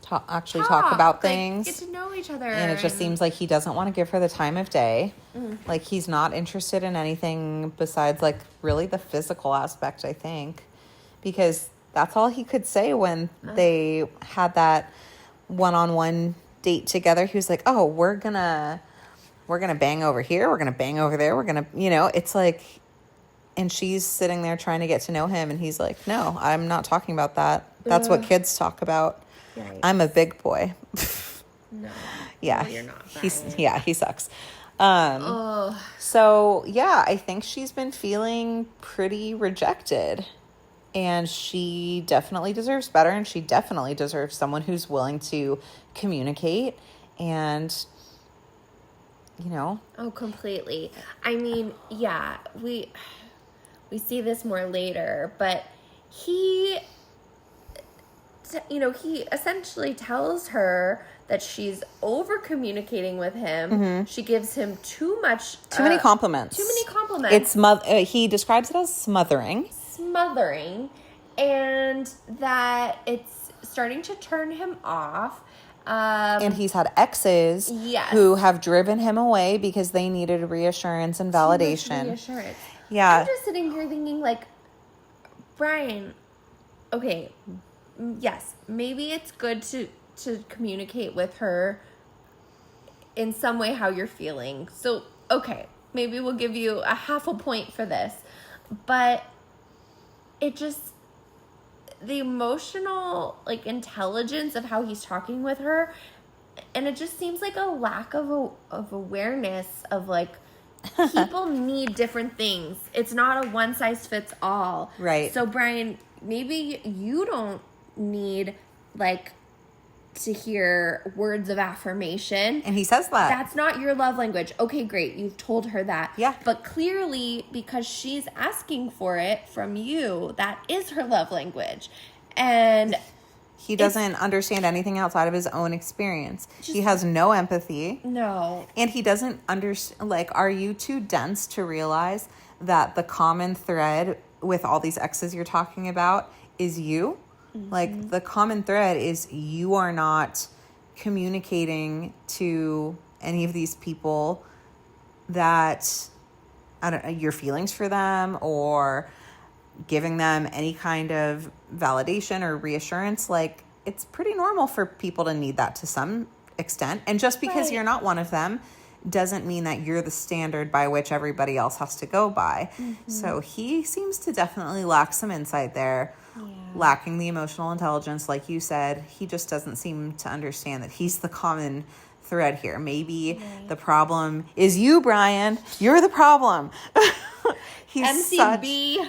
Speaker 1: talk about things,
Speaker 2: get to know each other,
Speaker 1: and it just seems like he doesn't want to give her the time of day. Like he's not interested in anything besides like really the physical aspect, I think, because that's all he could say when they had that one-on-one date together. He was like, oh, we're gonna bang over here, we're gonna bang over there, we're gonna, it's like, and she's sitting there trying to get to know him, and he's like, no, I'm not talking about that. That's what kids talk about. Yikes. I'm a big boy.
Speaker 2: No.
Speaker 1: Yeah.
Speaker 2: No, you're not.
Speaker 1: He sucks. So yeah, I think she's been feeling pretty rejected, and she definitely deserves better, and she definitely deserves someone who's willing to communicate and,
Speaker 2: Oh, completely. I mean, yeah, we see this more later, but he essentially tells her that she's over communicating with him. She gives him too many compliments.
Speaker 1: It's he describes it as smothering,
Speaker 2: and that it's starting to turn him off.
Speaker 1: And he's had exes who have driven him away because they needed reassurance and validation. Yeah.
Speaker 2: I'm just sitting here thinking, like, Brian, okay, yes, maybe it's good to communicate with her in some way how you're feeling. So, okay, maybe we'll give you a half a point for this. But it just, the emotional, like, intelligence of how he's talking with her, and it just seems like a lack of awareness of, like, people need different things. It's not a one size fits all.
Speaker 1: Right.
Speaker 2: So, Brian, maybe you don't need, like, to hear words of affirmation.
Speaker 1: And he says that.
Speaker 2: That's not your love language. Okay, great. You've told her that.
Speaker 1: Yeah.
Speaker 2: But clearly, because she's asking for it from you, that is her love language. And
Speaker 1: he doesn't understand anything outside of his own experience. He has no empathy.
Speaker 2: No.
Speaker 1: And he doesn't understand, like, are you too dense to realize that the common thread with all these exes you're talking about is you? Like, the common thread is you are not communicating to any of these people that, I don't know, your feelings for them or giving them any kind of validation or reassurance. Like, it's pretty normal for people to need that to some extent. And just because you're not one of them doesn't mean that you're the standard by which everybody else has to go by. So he seems to definitely lack some insight there. Lacking the emotional intelligence, like you said. He just doesn't seem to understand that he's the common thread here. Maybe the problem is you, Brian. You're the problem. MCB,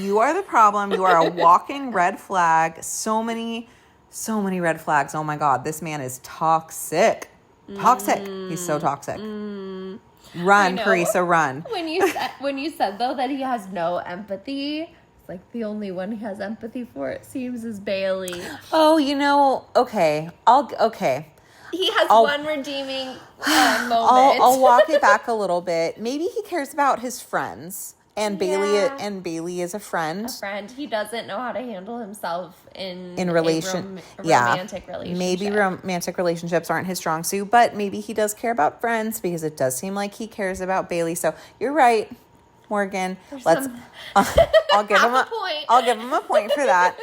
Speaker 1: you are the problem. You are a walking red flag. So many red flags. Oh my God, this man is toxic. Toxic. He's so toxic. Run, Parisa, run.
Speaker 2: When you said though that he has no empathy, like the only one he has empathy for, it seems, is Bailey.
Speaker 1: Oh, okay. Okay.
Speaker 2: He has one redeeming moment.
Speaker 1: I'll walk it back a little bit. Maybe he cares about his friends, and Bailey is a friend.
Speaker 2: He doesn't know how to handle himself in
Speaker 1: romantic
Speaker 2: relationship.
Speaker 1: Maybe romantic relationships aren't his strong suit, but maybe he does care about friends because it does seem like he cares about Bailey. So you're right, Morgan. I'll give him a point. I'll give him a point for that.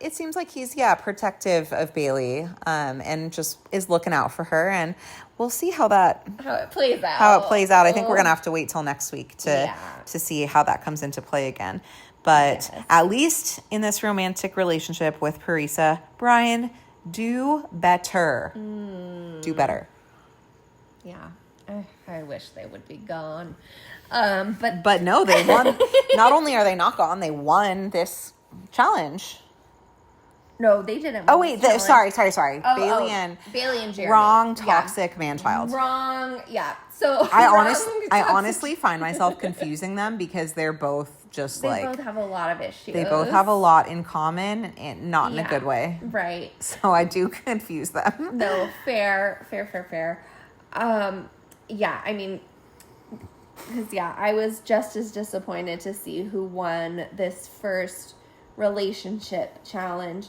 Speaker 1: It seems like he's protective of Bailey, and just is looking out for her, and we'll see how it plays out. I think we're gonna have to wait till next week to see how that comes into play again. But at least in this romantic relationship with Parisa, Brian, do better. Do better.
Speaker 2: Yeah. I wish they would be gone.
Speaker 1: But no, they won. Not only are they not gone, they won this challenge.
Speaker 2: No, they didn't.
Speaker 1: Oh wait, sorry. Bailey and
Speaker 2: Jeremy.
Speaker 1: Wrong, toxic man-child.
Speaker 2: Wrong, yeah. So
Speaker 1: I honestly find myself confusing them because they're both just
Speaker 2: they both have a lot of issues.
Speaker 1: They both have a lot in common, and not in a good way.
Speaker 2: Right.
Speaker 1: So I do confuse them.
Speaker 2: No, fair. Yeah, I mean, because I was just as disappointed to see who won this first relationship challenge.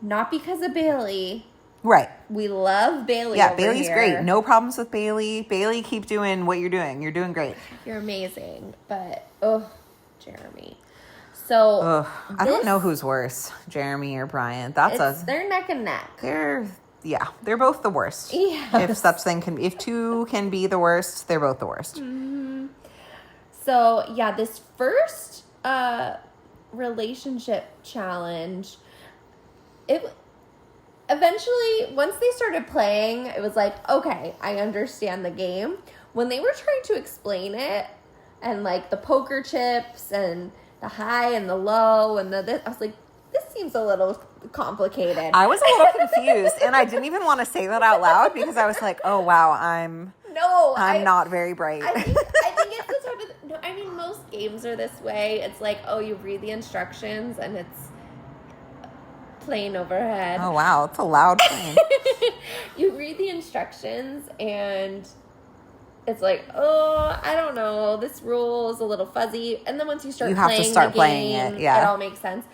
Speaker 2: Not because of Bailey.
Speaker 1: Right.
Speaker 2: We love Bailey.
Speaker 1: Yeah, Bailey's great. No problems with Bailey. Bailey, keep doing what you're doing. You're doing great.
Speaker 2: You're amazing. But, Jeremy. So,
Speaker 1: I don't know who's worse, Jeremy or Brian.
Speaker 2: They're neck and neck.
Speaker 1: They're both the worst.
Speaker 2: Yeah.
Speaker 1: If two can be the worst, they're both the worst.
Speaker 2: Mm-hmm. So, this first relationship challenge, eventually, once they started playing, it was like, okay, I understand the game. When they were trying to explain it, and like the poker chips and the high and the low and I was like, this seems a little complicated.
Speaker 1: I was a little confused, and I didn't even want to say that out loud because I was like, oh wow, I'm not very bright.
Speaker 2: I think it's the type of, no, I mean, most games are this way. It's like, you read the instructions and it's plane overhead.
Speaker 1: Oh wow, it's a loud plane.
Speaker 2: You read the instructions and it's like, I don't know, this rule is a little fuzzy. And then once you start playing it, it all makes sense.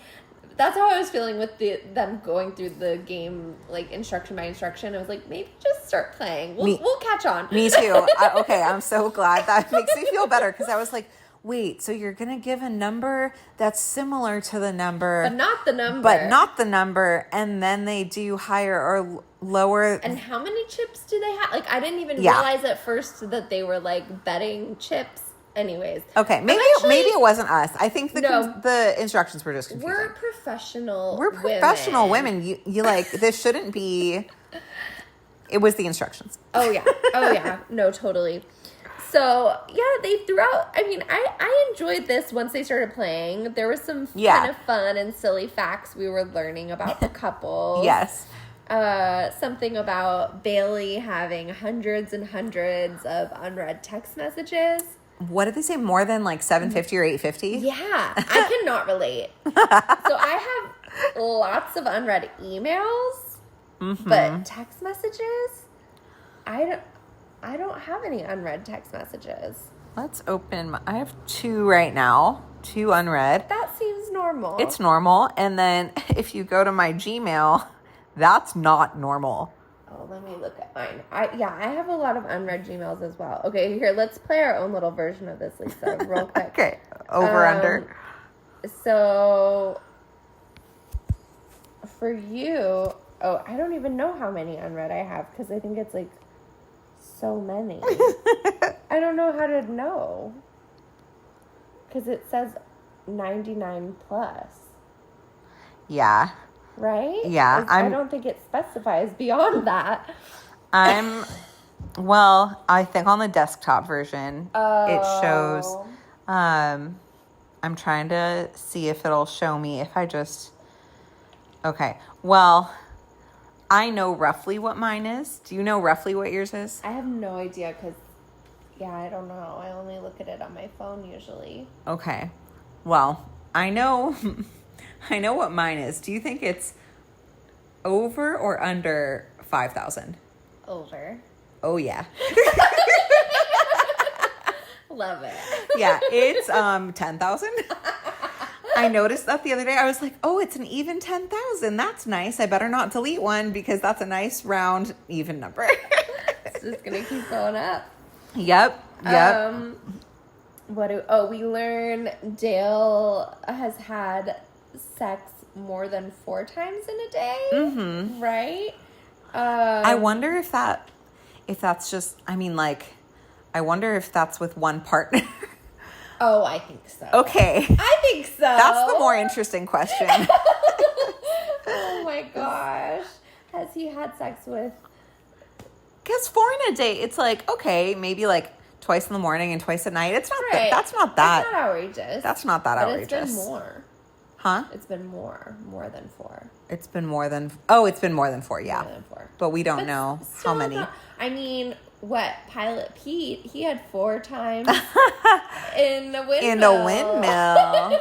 Speaker 2: That's how I was feeling with them going through the game, like instruction by instruction. I was like, maybe just start playing. We'll catch on.
Speaker 1: Me too. Okay, I'm so glad. That makes me feel better because I was like, wait, so you're going to give a number that's similar to the number.
Speaker 2: But not the number.
Speaker 1: And then they do higher or lower.
Speaker 2: And how many chips do they have? Like, I didn't even realize at first that they were like betting chips. Anyways.
Speaker 1: Okay, maybe it wasn't us. I think the instructions were just confusing.
Speaker 2: We're professional
Speaker 1: women. You like, this shouldn't be. It was the instructions.
Speaker 2: Oh, yeah. No, totally. So, they threw out, I mean, I enjoyed this once they started playing. There was some kind of fun and silly facts we were learning about the couple.
Speaker 1: Yes.
Speaker 2: Something about Bailey having hundreds and hundreds of unread text messages.
Speaker 1: What did they say? More than like 750 or 850?
Speaker 2: Yeah, I cannot relate. So I have lots of unread emails, but text messages, I don't have any unread text messages.
Speaker 1: Let's open. I have 2 right now. 2 unread.
Speaker 2: That seems normal.
Speaker 1: It's normal. And then if you go to my Gmail, that's not normal.
Speaker 2: Oh, let me look at mine. I have a lot of unread Gmails as well. Okay, here, let's play our own little version of this, Lisa, real quick.
Speaker 1: Okay, over, under.
Speaker 2: So, for you, I don't even know how many unread I have, because I think it's, like, so many. I don't know how to know. Because it says 99 plus.
Speaker 1: Yeah.
Speaker 2: Right?
Speaker 1: Yeah.
Speaker 2: I don't think it specifies beyond that.
Speaker 1: Well, I think on the desktop version, it shows, I'm trying to see if it'll show me if I just, okay. Well, I know roughly what mine is. Do you know roughly what yours is?
Speaker 2: I have no idea because, I don't know. I only look at it on my phone usually.
Speaker 1: Okay. Well, I know what mine is. Do you think it's over or under 5,000?
Speaker 2: Over.
Speaker 1: Oh, yeah.
Speaker 2: Love it.
Speaker 1: Yeah, it's 10,000. I noticed that the other day. I was like, oh, it's an even 10,000. That's nice. I better not delete one because that's a nice round even number.
Speaker 2: It's just going to keep going up.
Speaker 1: Yep.
Speaker 2: We learn Dale has had sex more than 4 times in a day. Mm-hmm. Right?
Speaker 1: I wonder if that's just, I wonder if that's with one partner.
Speaker 2: Oh, I think so.
Speaker 1: Okay.
Speaker 2: I think so.
Speaker 1: That's the more interesting question.
Speaker 2: Oh my gosh. Has he had sex with?
Speaker 1: Because 4 in a day, it's like, okay, maybe like twice in the morning and twice at night. It's not
Speaker 2: right.
Speaker 1: That's not that.
Speaker 2: It's not outrageous.
Speaker 1: That's not that outrageous.
Speaker 2: But it's been more.
Speaker 1: Huh?
Speaker 2: It's been more than 4.
Speaker 1: It's been more than 4, yeah.
Speaker 2: More than 4.
Speaker 1: But we don't know how many.
Speaker 2: Pilot Pete, he had 4 times in the windmill.
Speaker 1: In a windmill.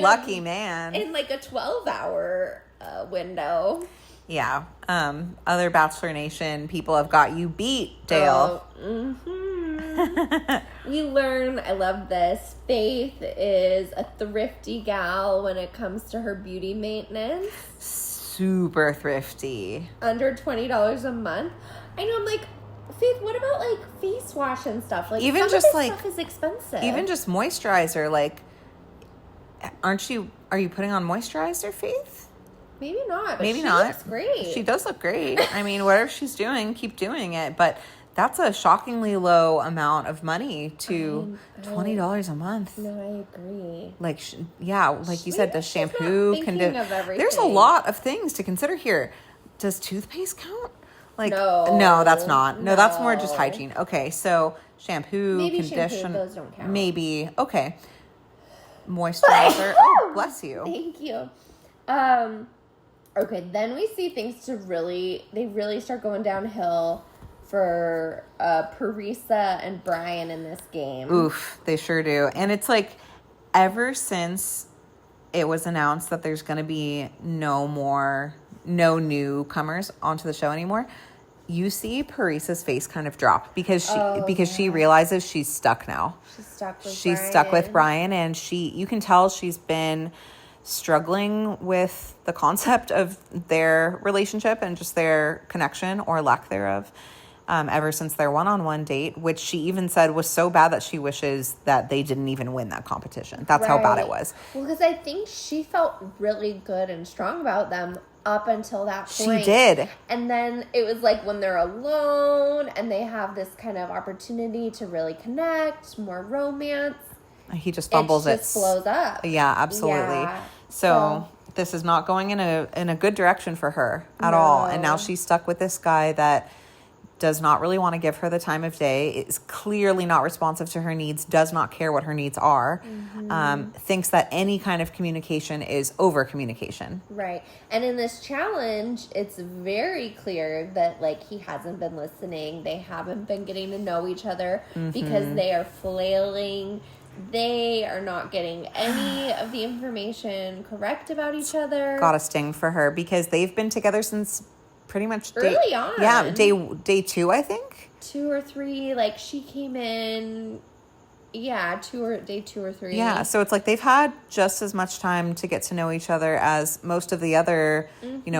Speaker 1: Lucky man.
Speaker 2: In like a 12-hour window.
Speaker 1: Yeah. Other Bachelor Nation people have got you beat, Dale.
Speaker 2: We learn, I love this, Faith is a thrifty gal when it comes to her beauty maintenance.
Speaker 1: Super thrifty.
Speaker 2: Under $20 a month. I know, I'm like, Faith, what about like face wash and stuff? Like,
Speaker 1: even
Speaker 2: some
Speaker 1: just
Speaker 2: of this
Speaker 1: like
Speaker 2: stuff is expensive.
Speaker 1: Even just moisturizer, like, are you putting on moisturizer, Faith?
Speaker 2: Maybe not. But
Speaker 1: Maybe
Speaker 2: she
Speaker 1: not.
Speaker 2: looks great.
Speaker 1: She does look great. I mean, whatever she's doing, keep doing it. But that's a shockingly low amount of money to $20 a month.
Speaker 2: No, I agree.
Speaker 1: Like, like you said, does shampoo,
Speaker 2: conditioner.
Speaker 1: There's a lot of things to consider here. Does toothpaste count? Like,
Speaker 2: no,
Speaker 1: that's not. No, that's more just hygiene. Okay, so shampoo, conditioner.
Speaker 2: Those don't count.
Speaker 1: Maybe. Okay. Moisturizer. Oh, bless you.
Speaker 2: Thank you. Okay, then we see things they really start going downhill for Parisa and Brian in this game.
Speaker 1: Oof, they sure do. And it's like, ever since it was announced that there's going to be no newcomers onto the show anymore, you see Parisa's face kind of drop because she realizes she's stuck now. She's stuck with Brian, and you can tell she's been struggling with the concept of their relationship and just their connection or lack thereof. Ever since their one-on-one date, which she even said was so bad that she wishes that they didn't even win that competition. That's how bad it was.
Speaker 2: Well, because I think she felt really good and strong about them up until that point.
Speaker 1: She did.
Speaker 2: And then it was like when they're alone and they have this kind of opportunity to really connect, more romance.
Speaker 1: He just fumbles it.
Speaker 2: It just blows up.
Speaker 1: Yeah, absolutely. Yeah. So this is not going in a good direction for her at all. And now she's stuck with this guy that does not really want to give her the time of day, is clearly not responsive to her needs, does not care what her needs are, thinks that any kind of communication is over communication.
Speaker 2: Right. And in this challenge, it's very clear that, like, he hasn't been listening. They haven't been getting to know each other because they are flailing. They are not getting any of the information correct about each other.
Speaker 1: Got a sting for her because they've been together since pretty much
Speaker 2: early on.
Speaker 1: Yeah, day 2, I think.
Speaker 2: 2 or 3. Like, she came in, day 2 or 3.
Speaker 1: Yeah, so it's like they've had just as much time to get to know each other as most of the other,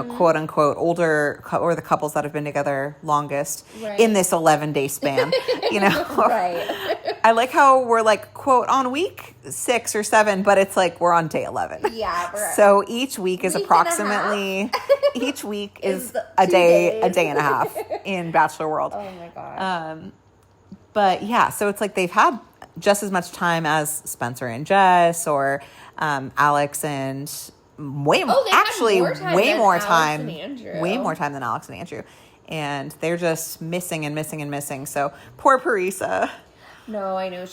Speaker 1: quote unquote, older or the couples that have been together longest in this 11-day span.
Speaker 2: Right.
Speaker 1: I like how we're like, quote, on week 6 or 7, but it's like we're on day 11.
Speaker 2: Yeah.
Speaker 1: So each week is approximately, each week is a day and a half in Bachelor World.
Speaker 2: Oh my gosh.
Speaker 1: But yeah, so it's like they've had just as much time as Spencer and Jess or Alex and way more time than Alex and Andrew. And they're just missing and missing and missing. So poor Parisa.
Speaker 2: No, I know. I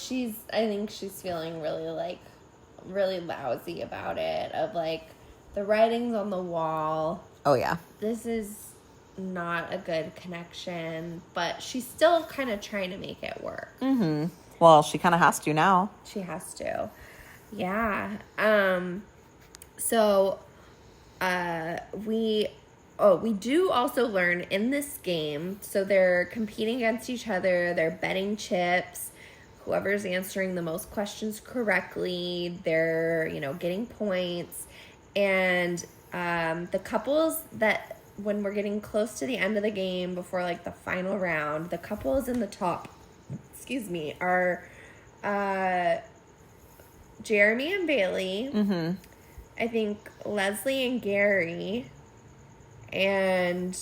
Speaker 2: think she's feeling really lousy about it. Of like, the writing's on the wall.
Speaker 1: Oh, yeah.
Speaker 2: This is not a good connection, but she's still kind of trying to make it work.
Speaker 1: Mm-hmm. Well, she kind of has to now.
Speaker 2: She has to. Yeah. So, we do also learn in this game, so they're competing against each other, they're betting chips. Whoever's answering the most questions correctly, they're, getting points. And the couples that, when we're getting close to the end of the game, before like the final round, the couples in the top, are Jeremy and Bailey. Mm-hmm. I think Leslie and Gary. And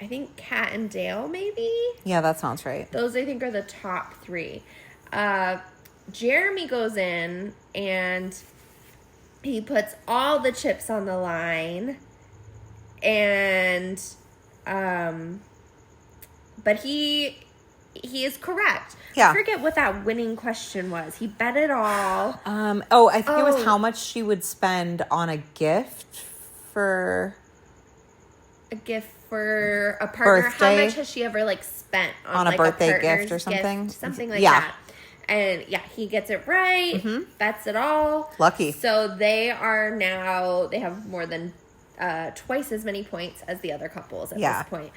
Speaker 2: I think Kat and Dale, maybe?
Speaker 1: Yeah, that sounds right.
Speaker 2: Those, I think, are the top 3. Jeremy goes in and he puts all the chips on the line, and but he is correct.
Speaker 1: Yeah.
Speaker 2: I forget what that winning question was. He bet it all.
Speaker 1: I think it was how much she would spend on a gift for a
Speaker 2: partner.
Speaker 1: birthday.
Speaker 2: How much has she ever spent on
Speaker 1: a
Speaker 2: like
Speaker 1: birthday
Speaker 2: a
Speaker 1: gift or something?
Speaker 2: Something like that. And he gets it right. Mm-hmm. Bets it all.
Speaker 1: Lucky.
Speaker 2: So they have more than twice as many points as the other couples at this point.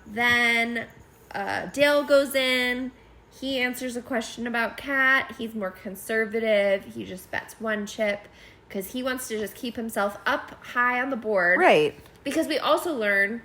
Speaker 2: Then Dale goes in. He answers a question about Kat. He's more conservative. He just bets 1 chip because he wants to just keep himself up high on the board.
Speaker 1: Right.
Speaker 2: Because we also learn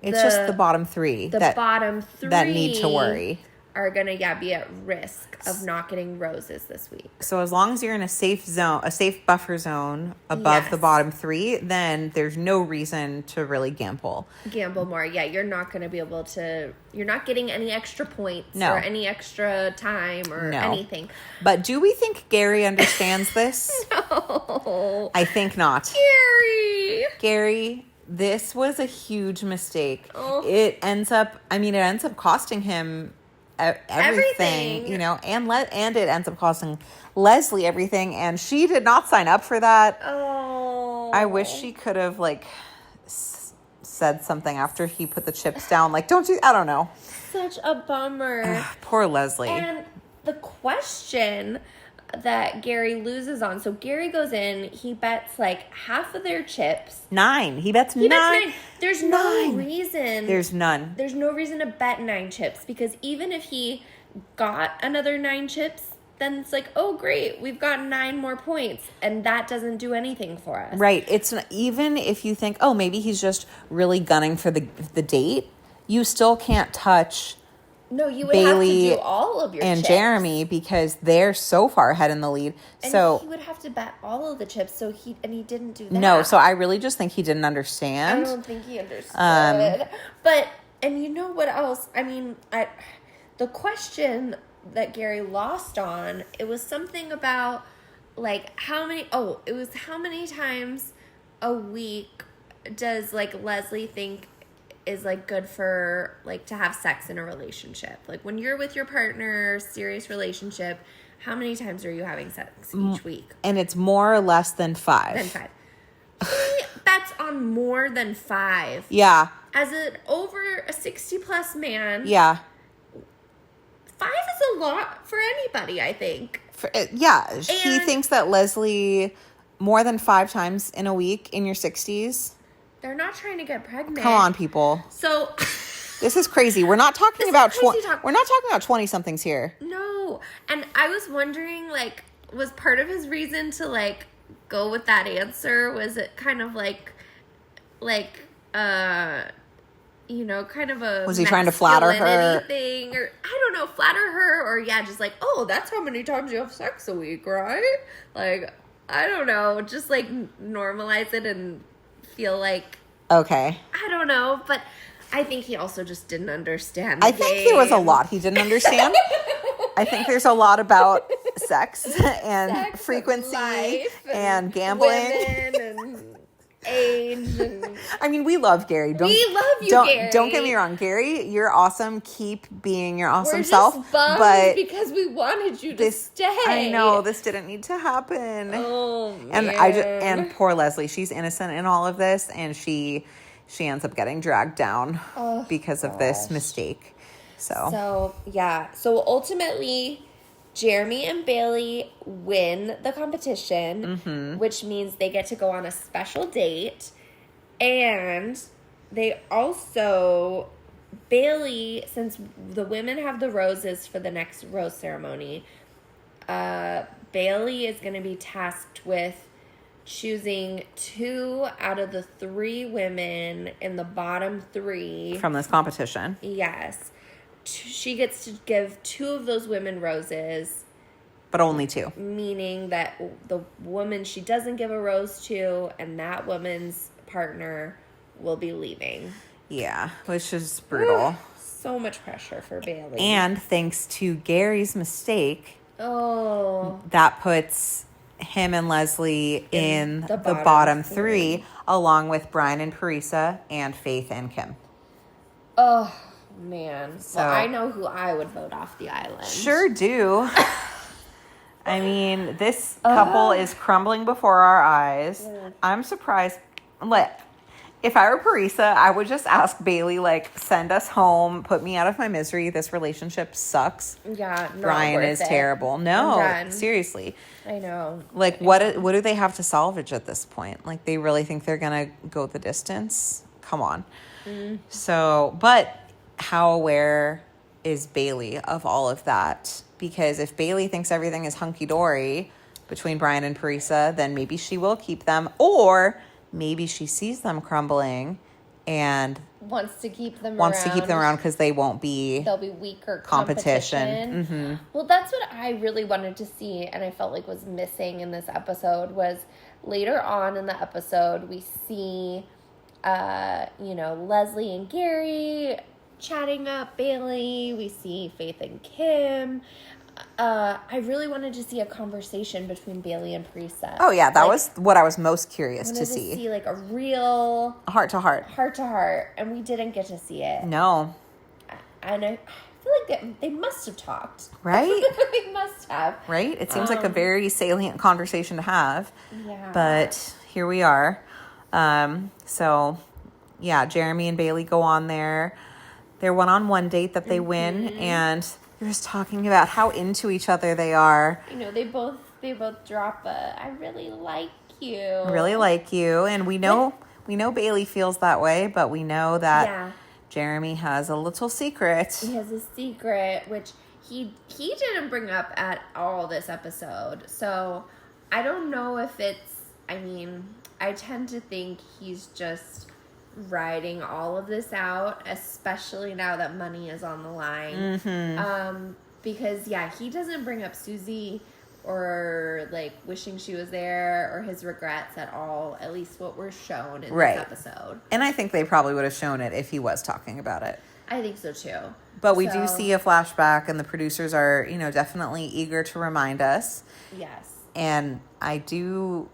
Speaker 1: it's just the bottom 3.
Speaker 2: Bottom 3
Speaker 1: that need to worry.
Speaker 2: Are going to be at risk of not getting roses this week.
Speaker 1: So as long as you're in a safe zone, a safe buffer zone above the bottom 3, then there's no reason to really gamble.
Speaker 2: Gamble more. Yeah, you're not going to be able to, you're not getting any extra points or any extra time or anything.
Speaker 1: But do we think Gary understands this?
Speaker 2: No.
Speaker 1: I think not. Gary, this was a huge mistake. Oh. It ends up costing him everything, and it ends up costing Leslie everything, and she did not sign up for that.
Speaker 2: Oh,
Speaker 1: I wish she could have said something after he put the chips down, don't you? I don't know.
Speaker 2: Such a bummer.
Speaker 1: Poor Leslie.
Speaker 2: And the question that Gary loses on. So Gary goes in, he bets half of their chips.
Speaker 1: 9. He bets 9.
Speaker 2: There's no reason.
Speaker 1: There's none.
Speaker 2: There's no reason to bet 9 chips, because even if he got another 9 chips, then it's oh great, we've got 9 more points, and that doesn't do anything for us.
Speaker 1: Right. It's even if you think, oh, maybe he's just really gunning for the date, you still can't touch.
Speaker 2: No, you would
Speaker 1: Bailey
Speaker 2: have to do all of your
Speaker 1: and
Speaker 2: chips.
Speaker 1: Jeremy, because they're so far ahead in the lead.
Speaker 2: And
Speaker 1: so
Speaker 2: he would have to bet all of the chips. So he didn't do that.
Speaker 1: No, so I really just think he didn't understand.
Speaker 2: I don't think he understood. But you know what else? I mean, the question that Gary lost on, it was something about how many times a week does Leslie think is like good for like to have sex in a relationship. Like when you're with your partner, serious relationship, how many times are you having sex each week?
Speaker 1: And it's more or less than 5.
Speaker 2: Than 5. He bets on more than 5.
Speaker 1: Yeah.
Speaker 2: As an over a 60+ man.
Speaker 1: Yeah.
Speaker 2: 5 is a lot for anybody, I think.
Speaker 1: He thinks that Leslie more than 5 times in a week in your 60s.
Speaker 2: They're not trying to get pregnant.
Speaker 1: Come on, people.
Speaker 2: So
Speaker 1: this is crazy. We're not talking about we're not talking about 20 somethings here.
Speaker 2: No. And I was wondering, like, was part of his reason to like go with that answer? Was it kind of like you know, kind of a
Speaker 1: was he trying to flatter her
Speaker 2: thing, or I don't know, flatter her, or just like, oh, that's how many times you have sex a week, right? Like, I don't know, just like normalize it and feel like
Speaker 1: okay.
Speaker 2: I don't know, but I think he also just didn't understand.
Speaker 1: I think there was a lot he didn't understand. I think there's a lot about sex and frequency and gambling.
Speaker 2: And age. And
Speaker 1: I mean, we love Gary.
Speaker 2: We love you, Gary.
Speaker 1: Don't get me wrong, Gary. You're awesome. Keep being your awesome
Speaker 2: We're just
Speaker 1: self.
Speaker 2: bummed
Speaker 1: but
Speaker 2: because we wanted you to stay.
Speaker 1: I know this didn't need to happen.
Speaker 2: Oh man.
Speaker 1: And poor Leslie. She's innocent in all of this, and she ends up getting dragged down because of this mistake. So
Speaker 2: ultimately, Jeremy and Bailey win the competition, which means they get to go on a special date. And they also, Bailey, since the women have the roses for the next rose ceremony, Bailey is going to be tasked with choosing 2 out of the 3 women in the bottom 3.
Speaker 1: from this competition.
Speaker 2: Yes. She gets to give 2 of those women roses.
Speaker 1: But only 2.
Speaker 2: Meaning that the woman she doesn't give a rose to and that woman's partner will be leaving.
Speaker 1: Yeah, which is brutal.
Speaker 2: So much pressure for Bailey.
Speaker 1: And thanks to Gary's mistake, that puts him and Leslie in the bottom 3, along with Brian and Parisa and Faith and Kim.
Speaker 2: Oh, man. So, well, I know who I would vote off the island.
Speaker 1: Sure do. I mean, this couple is crumbling before our eyes. I'm surprised. If I were Parisa, I would just ask Bailey, send us home, put me out of my misery. This relationship sucks.
Speaker 2: Yeah,
Speaker 1: Brian is terrible. No, seriously.
Speaker 2: I know.
Speaker 1: What do they have to salvage at this point? They really think they're going to go the distance? Come on. So, but how aware is Bailey of all of that? Because if Bailey thinks everything is hunky-dory between Brian and Parisa, then maybe she will keep them. Or maybe she sees them crumbling and
Speaker 2: wants to keep them around
Speaker 1: because they'll be
Speaker 2: weaker
Speaker 1: competition. Mm-hmm.
Speaker 2: Well, that's what I really wanted to see, and I felt like was missing in this episode was later on in the episode we see Leslie and Gary chatting up Bailey. We see Faith and Kim. I really wanted to see a conversation between Bailey and Parisa.
Speaker 1: Oh yeah, that was what I was most curious to see.
Speaker 2: See a real
Speaker 1: heart to heart,
Speaker 2: and we didn't get to see it.
Speaker 1: No,
Speaker 2: and I feel like they must have talked,
Speaker 1: right?
Speaker 2: They must have,
Speaker 1: right? It seems like a very salient conversation to have.
Speaker 2: Yeah, but
Speaker 1: here we are. So yeah, Jeremy and Bailey go on their one-on-one date that they win, and they're just talking about how into each other they are.
Speaker 2: They both drop I really like you.
Speaker 1: Really like you. And we know Bailey feels that way, but we know that Jeremy has a little secret.
Speaker 2: He has a secret, which he didn't bring up at all this episode. So I don't know if I tend to think he's just riding all of this out, especially now that money is on the line. Because he doesn't bring up Susie or wishing she was there or his regrets at all, at least what we're shown in this episode.
Speaker 1: And I think they probably would have shown it if he was talking about it.
Speaker 2: I think so too.
Speaker 1: But we do see a flashback, and the producers are definitely eager to remind us.
Speaker 2: Yes.
Speaker 1: And I do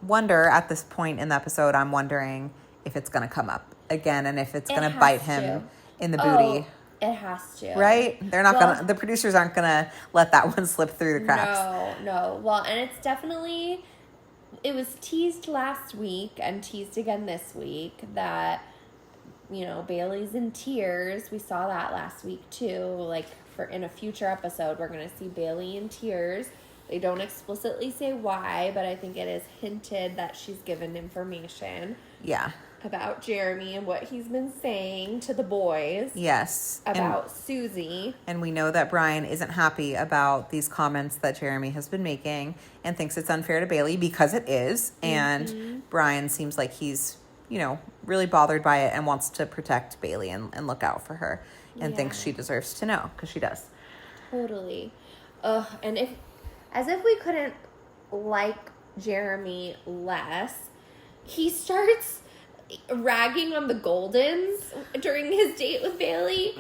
Speaker 1: wonder at this point in the episode, I'm wondering if it's going to come up again and if it's
Speaker 2: It
Speaker 1: going to
Speaker 2: has
Speaker 1: bite him in the
Speaker 2: Oh,
Speaker 1: booty.
Speaker 2: it has to.
Speaker 1: Right? They're not
Speaker 2: Well,
Speaker 1: going to, the producers aren't going to let that one slip through the cracks.
Speaker 2: No. Well, and it's definitely, it was teased last week and teased again this week that, you know, Bailey's in tears. We saw that last week too. Like, for in a future episode, we're going to see Bailey in tears. They don't explicitly say why, but I think it is hinted that she's given information.
Speaker 1: Yeah.
Speaker 2: About Jeremy and what he's been saying to the boys.
Speaker 1: Yes.
Speaker 2: About Susie.
Speaker 1: And we know that Brian isn't happy about these comments that Jeremy has been making and thinks it's unfair to Bailey because it is. And Brian seems like he's, you know, really bothered by it and wants to protect Bailey and look out for her and thinks she deserves to know because she does.
Speaker 2: Totally. And as if we couldn't like Jeremy less, he starts ragging on the Goldens during his date with Bailey.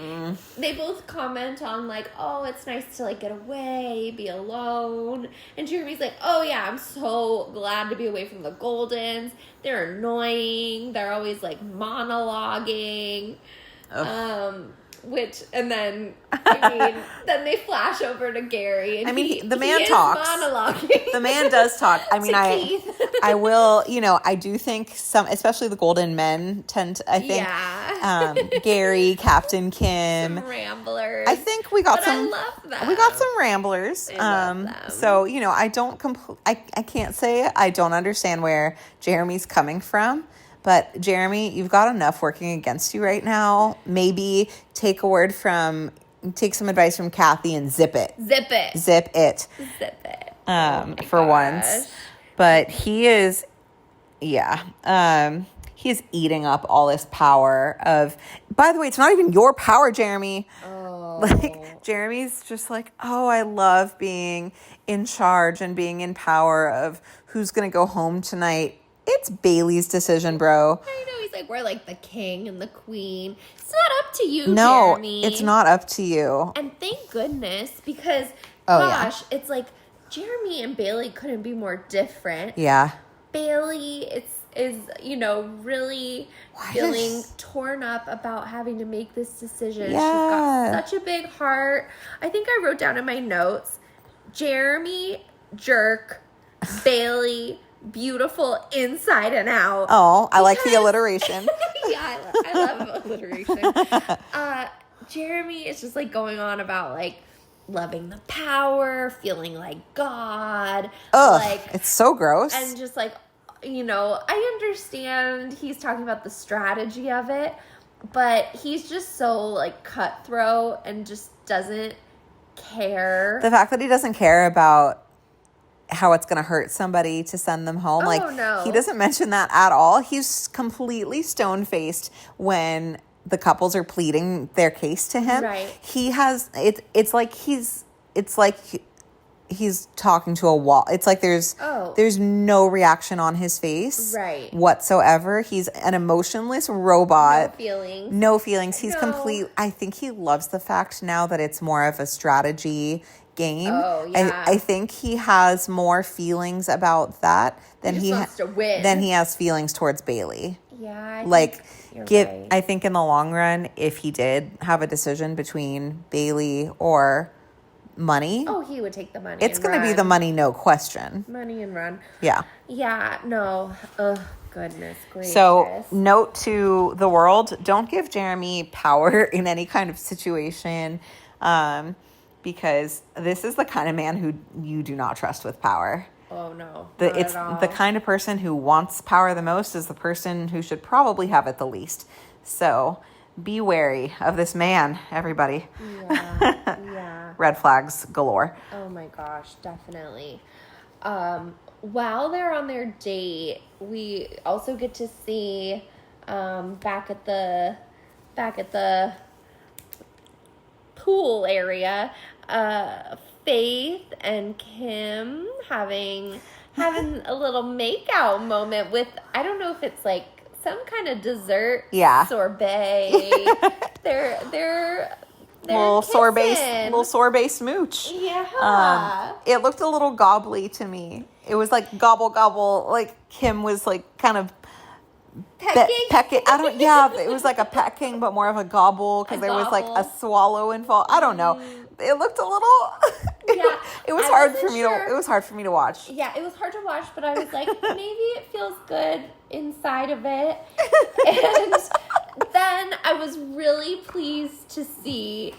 Speaker 2: They both comment on like, oh, it's nice to like get away, be alone. And Jeremy's like, oh yeah, I'm so glad to be away from the Goldens. They're annoying. They're always like monologuing. And then, then they flash over to Gary. And
Speaker 1: the man talks.
Speaker 2: Monologuing.
Speaker 1: The man does talk. I mean, I will, you know, I do think especially the Golden men tend to, I think, Gary, Captain Kim.
Speaker 2: Some ramblers.
Speaker 1: I think we got some ramblers.
Speaker 2: I love them.
Speaker 1: So, you know, I can't say I don't understand where Jeremy's coming from. But Jeremy, you've got enough working against you right now. Maybe take some advice from Kathy and zip it.
Speaker 2: Zip it.
Speaker 1: Zip it.
Speaker 2: Zip it.
Speaker 1: For once. But he is, he is eating up all this power of, by the way, it's not even your power, Jeremy.
Speaker 2: Oh.
Speaker 1: Like, Jeremy's just like, oh, I love being in charge and being in power of who's going to go home tonight. It's Bailey's decision, bro.
Speaker 2: I know. He's like, we're like the king and the queen. It's not up to you, Jeremy.
Speaker 1: No, it's not up to you.
Speaker 2: And thank goodness, because, it's like Jeremy and Bailey couldn't be more different.
Speaker 1: Yeah.
Speaker 2: Bailey is you know, really feeling torn up about having to make this decision.
Speaker 1: Yeah.
Speaker 2: She's got such a big heart. I think I wrote down in my notes, Jeremy, jerk, Bailey, beautiful inside and out.
Speaker 1: Oh, I like the alliteration.
Speaker 2: Yeah, I love alliteration. Jeremy is just like going on about like loving the power, feeling like God.
Speaker 1: Ugh,
Speaker 2: like,
Speaker 1: it's so gross.
Speaker 2: And just like, you know, I understand he's talking about the strategy of it, but he's just so like cutthroat and just doesn't care.
Speaker 1: The fact that he doesn't care about how it's going to hurt somebody to send them home.
Speaker 2: No.
Speaker 1: He doesn't mention that at all. He's completely stone-faced when the couples are pleading their case to him.
Speaker 2: Right.
Speaker 1: He has, it's like he's talking to a wall. It's like there's no reaction on his face.
Speaker 2: Right.
Speaker 1: Whatsoever. He's an emotionless robot.
Speaker 2: No feelings.
Speaker 1: He's complete. I think he loves the fact now that it's more of a strategy game.
Speaker 2: Oh, yeah.
Speaker 1: I think he has more feelings about that than
Speaker 2: he wants to win.
Speaker 1: Than he has feelings towards Bailey.
Speaker 2: Yeah.
Speaker 1: I think in the long run, if he did have a decision between Bailey or money,
Speaker 2: he would take the money.
Speaker 1: It's going to be the money, no question.
Speaker 2: Money and run.
Speaker 1: Yeah.
Speaker 2: Yeah. No. Ugh. Goodness gracious.
Speaker 1: So, note to the world: don't give Jeremy power in any kind of situation. Because this is the kind of man who you do not trust with power.
Speaker 2: Oh, no.
Speaker 1: It's the kind of person who wants power the most is the person who should probably have it the least. So be wary of this man, everybody.
Speaker 2: Yeah.
Speaker 1: Red flags galore.
Speaker 2: Oh, my gosh. Definitely. While they're on their date, we also get to see back at the pool area, Faith and Kim having a little makeout moment with, I don't know if it's like some kind of dessert sorbet. they're
Speaker 1: little sorbet smooch.
Speaker 2: Yeah.
Speaker 1: It looked a little gobbly to me. It was like gobble gobble. Like Kim was like kind of
Speaker 2: Pecking?
Speaker 1: It was like a pecking, but more of a gobble because there was like a
Speaker 2: gobble.
Speaker 1: swallow involved. I don't know. It looked a little.
Speaker 2: Yeah,
Speaker 1: it was
Speaker 2: I
Speaker 1: hard
Speaker 2: wasn't
Speaker 1: for me
Speaker 2: sure.
Speaker 1: to. It was hard for me to watch.
Speaker 2: Yeah, it was hard to watch, but I was like, maybe it feels good inside of it. And then I was really pleased to see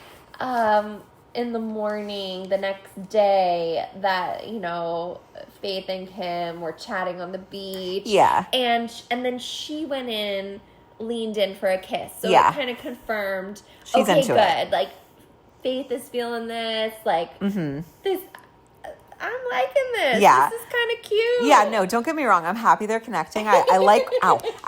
Speaker 2: in the morning the next day that, Faith and Kim were chatting on the beach.
Speaker 1: Yeah.
Speaker 2: And then she went in, leaned in for a kiss. So
Speaker 1: Yeah.
Speaker 2: it kind of confirmed,
Speaker 1: She's
Speaker 2: okay,
Speaker 1: into
Speaker 2: good.
Speaker 1: it.
Speaker 2: Like, Faith is feeling this. Like,
Speaker 1: Mm-hmm.
Speaker 2: this... I'm liking this.
Speaker 1: Yeah.
Speaker 2: This is kind of cute.
Speaker 1: Yeah, no, don't get me wrong. I'm happy they're connecting. I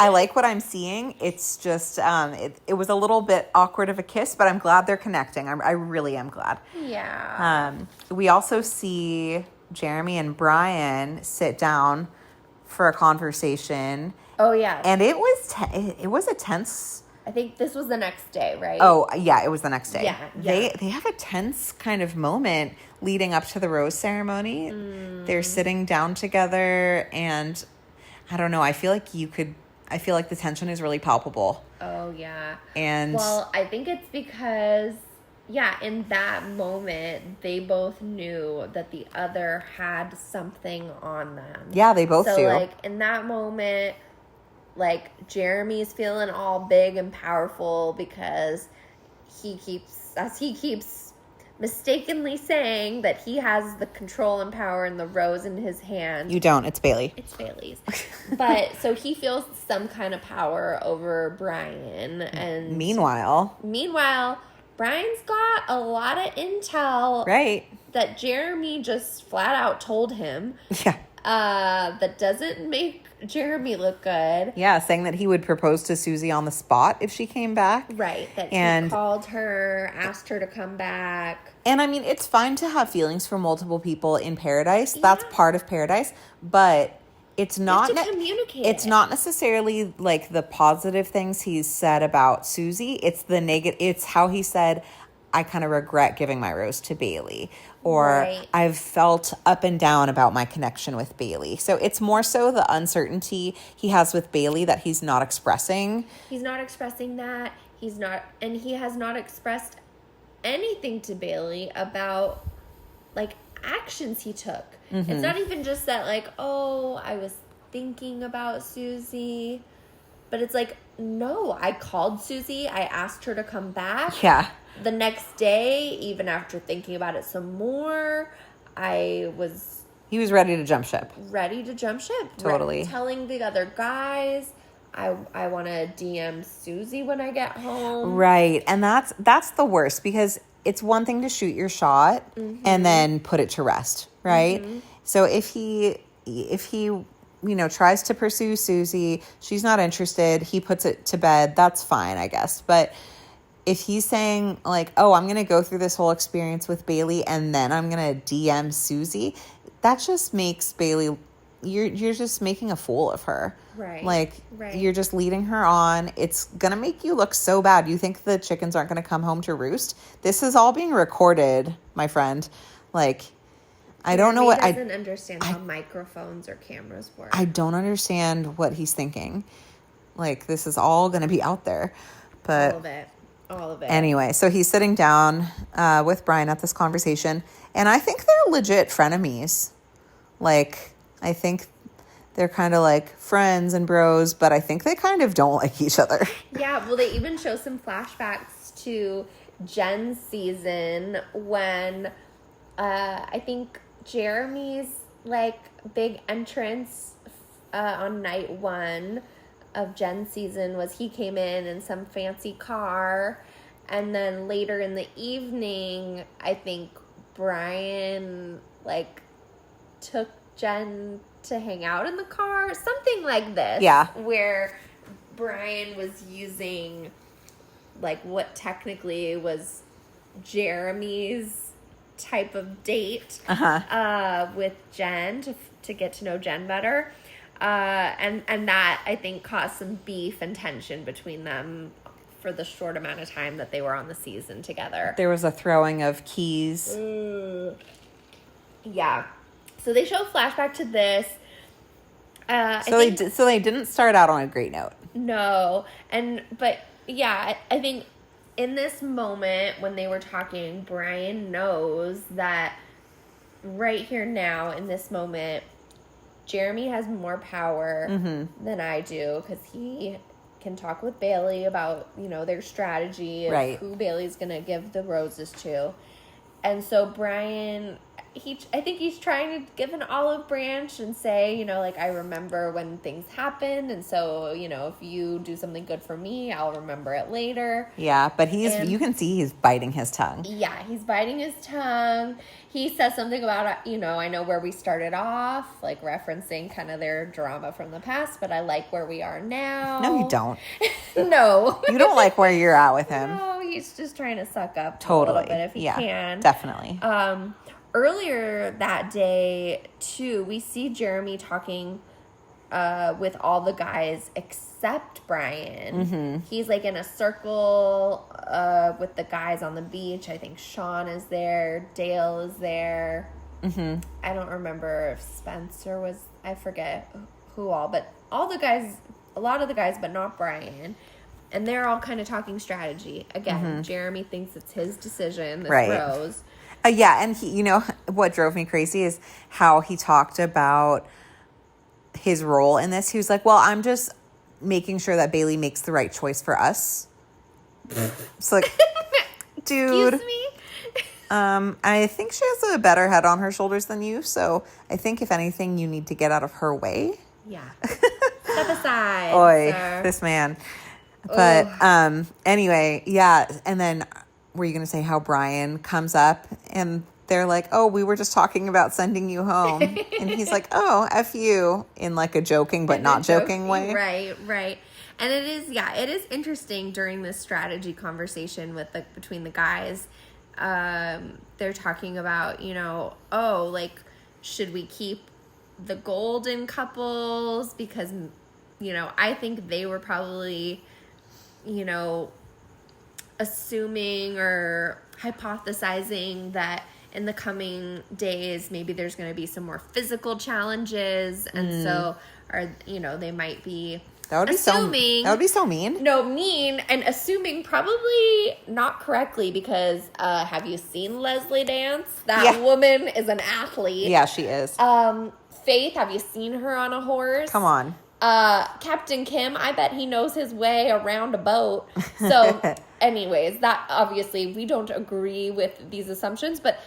Speaker 1: like what I'm seeing. It's just, it was a little bit awkward of a kiss, but I'm glad they're connecting. I really am glad.
Speaker 2: Yeah.
Speaker 1: We also see Jeremy and Brian sit down for a conversation.
Speaker 2: Oh, yeah.
Speaker 1: And it was a tense.
Speaker 2: I think this was the next day, right?
Speaker 1: Oh, yeah, it was the next day.
Speaker 2: Yeah.
Speaker 1: They have a tense kind of moment leading up to the rose ceremony. They're sitting down together, and I don't know, I feel like the tension is really palpable.
Speaker 2: Oh, yeah.
Speaker 1: And
Speaker 2: well, I think it's because, in that moment, they both knew that the other had something on them.
Speaker 1: Yeah, they both do.
Speaker 2: So, like, in that moment, like, Jeremy's feeling all big and powerful because he keeps mistakenly saying that he has the control and power and the rose in his hand.
Speaker 1: You don't. It's Bailey.
Speaker 2: It's Bailey's. But so he feels some kind of power over Brian. And
Speaker 1: Meanwhile,
Speaker 2: Brian's got a lot of intel.
Speaker 1: Right.
Speaker 2: That Jeremy just flat out told him.
Speaker 1: Yeah.
Speaker 2: That doesn't make Jeremy look good.
Speaker 1: Yeah, saying that he would propose to Susie on the spot if she came back.
Speaker 2: Right. That he called her, asked her to come back.
Speaker 1: And I mean, it's fine to have feelings for multiple people in paradise. Yeah. That's part of paradise. But it's not...
Speaker 2: communicate.
Speaker 1: It's not necessarily like the positive things he's said about Susie. It's the negative... It's how he said, I kind of regret giving my rose to Bailey. Or
Speaker 2: right.
Speaker 1: I've felt up and down about my connection with Bailey. So it's more so the uncertainty he has with Bailey that he's not expressing.
Speaker 2: He's not expressing that. And he has not expressed anything to Bailey about, like, actions he took. Mm-hmm. It's not even just that, like, oh, I was thinking about Susie. But it's like, no, I called Susie. I asked her to come back.
Speaker 1: Yeah.
Speaker 2: The next day, even after thinking about it some more, He was
Speaker 1: ready to jump ship. Totally.
Speaker 2: Telling the other guys, I want to DM Susie when I get home.
Speaker 1: Right. And that's the worst, because it's one thing to shoot your shot and then put it to rest, right? Mm-hmm. So if he tries to pursue Susie, she's not interested, he puts it to bed, that's fine, I guess. But if he's saying, like, oh, I'm going to go through this whole experience with Bailey and then I'm going to DM Susie, that just makes Bailey, you're just making a fool of her.
Speaker 2: Right.
Speaker 1: Like,
Speaker 2: right.
Speaker 1: You're just leading her on. It's going to make you look so bad. You think the chickens aren't going to come home to roost? This is all being recorded, my friend. Like, I don't know what...
Speaker 2: He doesn't understand how microphones or cameras work.
Speaker 1: I don't understand what he's thinking. Like, this is all going to be out there. But...
Speaker 2: All of it.
Speaker 1: Anyway, so he's sitting down with Brian at this conversation, and I think they're legit frenemies. Like, I think they're kind of like friends and bros, but I think they kind of don't like each other.
Speaker 2: Yeah, well, they even show some flashbacks to Jen's season when I think Jeremy's, like, big entrance on night 1 of Jen's season was he came in some fancy car, and then later in the evening, I think Brian, like, took Jen to hang out in the car, something like this.
Speaker 1: Yeah.
Speaker 2: Where Brian was using, like, what technically was Jeremy's type of date with Jen to get to know Jen better. And that, I think, caused some beef and tension between them for the short amount of time that they were on the season together.
Speaker 1: There was a throwing of keys.
Speaker 2: Yeah. So they show a flashback to this.
Speaker 1: So they didn't start out on a great note.
Speaker 2: No. But yeah, I think in this moment when they were talking, Brian knows that right here now in this moment, Jeremy has more power than I do because he can talk with Bailey about, their strategy of who Bailey's going to give the roses to. And so Brian, I think he's trying to give an olive branch and say, I remember when things happened. And so, if you do something good for me, I'll remember it later.
Speaker 1: Yeah, but you can see he's biting his tongue.
Speaker 2: Yeah, he's biting his tongue. He says something about, I know where we started off, like referencing kind of their drama from the past, but I like where we are now.
Speaker 1: No, you don't.
Speaker 2: No.
Speaker 1: You don't like where you're at with him.
Speaker 2: No, he's just trying to suck up a
Speaker 1: totally.
Speaker 2: little bit if he can.
Speaker 1: Definitely.
Speaker 2: Earlier that day, too, we see Jeremy talking with all the guys except Brian. He's like in a circle with the guys on the beach. I think Sean is there. Dale is there. I don't remember if Spencer was, I forget who all, but all the guys, a lot of the guys, but not Brian. And they're all kind of talking strategy. Again, Jeremy thinks it's his decision, this rose.
Speaker 1: Yeah, and he, what drove me crazy is how he talked about his role in this. He was like, well, I'm just making sure that Bailey makes the right choice for us. It's like, dude.
Speaker 2: Excuse me?
Speaker 1: I think she has a better head on her shoulders than you, so I think if anything, you need to get out of her way.
Speaker 2: Yeah. Step aside.
Speaker 1: Oy,
Speaker 2: sir.
Speaker 1: this man. But anyway, yeah, and then were you going to say how Brian comes up and they're like, oh, we were just talking about sending you home. And he's like, oh, F you, in like a joking but not joking way.
Speaker 2: Right. And it is interesting during this strategy conversation between the guys. They're talking about, should we keep the golden couples? Because, I think they were probably, assuming or hypothesizing that in the coming days, maybe there's going to be some more physical challenges. And so, they might be assuming.
Speaker 1: That would be so mean.
Speaker 2: No, mean and assuming probably not correctly because have you seen Leslie dance? That woman is an athlete.
Speaker 1: Yeah, she is.
Speaker 2: Faith, have you seen her on a horse?
Speaker 1: Come on.
Speaker 2: Captain Kim, I bet he knows his way around a boat. So anyways, that obviously we don't agree with these assumptions, but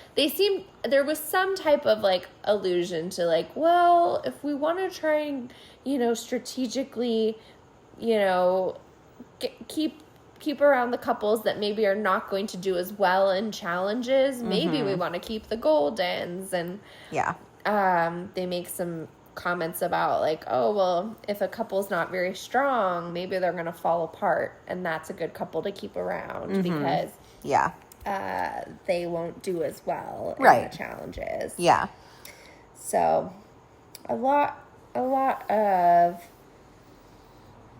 Speaker 2: there was some type of allusion to well, if we want to try and, strategically, keep around the couples that maybe are not going to do as well in challenges, maybe we want to keep the Goldens. And they make some comments about oh, well, if a couple's not very strong, maybe they're going to fall apart, and that's a good couple to keep around because they won't do as well in the challenges.
Speaker 1: Yeah.
Speaker 2: So a lot of